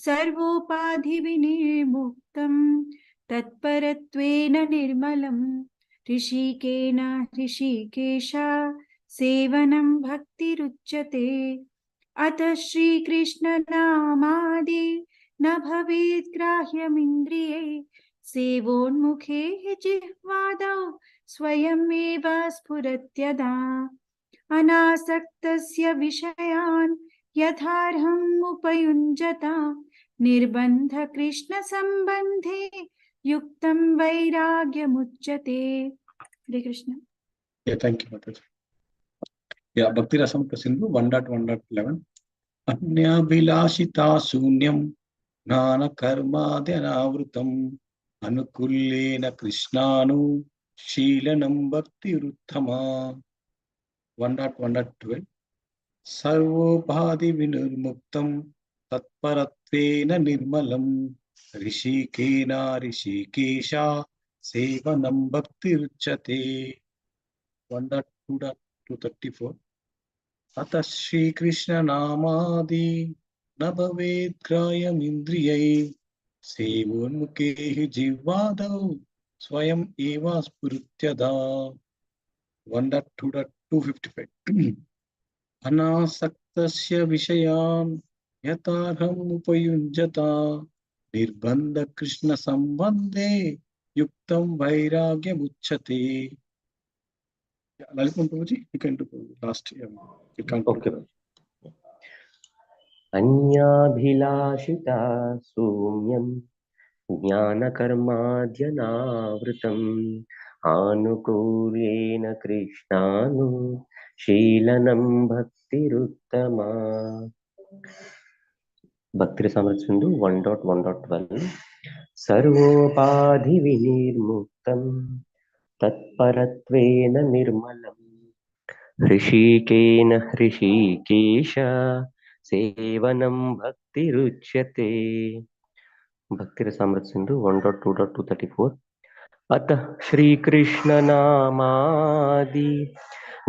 सर्वोपाधिविनिर्मुक्तं तत्परत्वेन निर्मलं ऋषिकेन ऋषिकेशा सेवनं भक्तिरुच्यते अतः श्रीकृष्णनामादि न भवेत् ग्राह्यमिन्द्रिये सेवोन्मुखे जिह्वादौ स्वयमेव स्फुरत्यदा अनासक्तस्य विषयान् यथार्हम् उपयुञ्जत निर्बन्ध कृष्ण संबन्धे युक्तं वैराग्यमुच्यते। हरे Krishna. Yeah, thank you, Mataji. Yeah, Bhakti Rasamrita Sindhu 1.1.11 अन्याभिलाषिता शून्यं ज्ञानकर्माद्यनावृतम् अनुकूलेन कृष्णानु शीलनं भक्तिरुत्तमा 1.1.12 सर्वोपाधिविनिर्मुक्तं तत्परत्वेन निर्मलं ऋषिकेन ऋषिकेशा सेवनं भक्तिरुच्यते 1.2.234 अतः श्रीकृष्णनामादि न भवेत् ग्राह्यमिन्द्रियैः सेवोन्मुखे हि जिह्वादौ स्वयम् एव स्फुरत्यदा 1.2.255 अनासक्तस्य विषयान् यथार्हम् उपयुञ्जता निर्बन्ध कृष्ण संबन्धे युक्तं वैराग्यमुच्यते. Lalit Prabhuji, you can do last. You can't. Okay. अन्याभिलाषिता शून्यं ज्ञानकर्माद्यनावृतम् आनुकूल्येन कृष्णानुशीलनं भक्तिरुत्तमा. भक्तिरसामृतसिन्धु 1.1.12 सर्वोपाधिविनिर्मुक्तं तत्परत्वेन निर्मलम् हृषीकेन हृषीकेश सेवनं भक्तिरुच्यते. भक्तिरसामृतसिन्धु 1.2.234 अतः श्रीकृष्णनामादि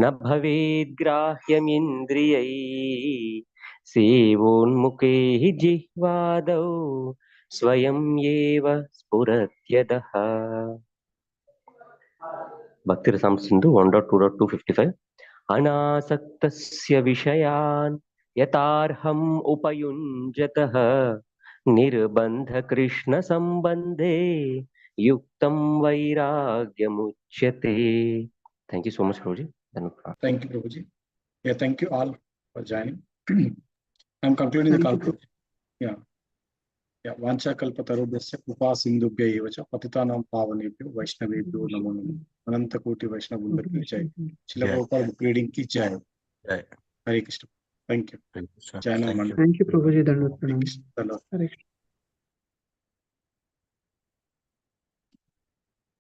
न भवेद्ग्राह्यमिन्द्रियैः सेवोन्मुखे हि जिह्वादौ स्वयं एव स्फुरत्यदः. भक्तिरसामृतसिन्धु 1.2.255 अनासक्तस्य विषयान् यतार्हम् उपयुञ्जतः निर्बन्धकृष्णसम्बन्धे युक्तं वैराग्यमुच्यते. Thank you so much, Prabhuji. Thank you, Prabhuji. Yeah, thank you all for joining. I'm concluding the call. Yeah. Yeah. Vancha kalpatarubhyasya कृपा सिंधुभ्य एव च पतितानां पावनेभ्यो वैष्णवेभ्यो नमो नमः. अनंत कोटि वैष्णव वृंद की जय. श्रील प्रभुपाद बुक रीडिंग की जय. हरे Krishna. Thank you. Jai Namo. Thank you, Prabhuji. Dandavat pranam. Hare Krishna. Hare Krishna.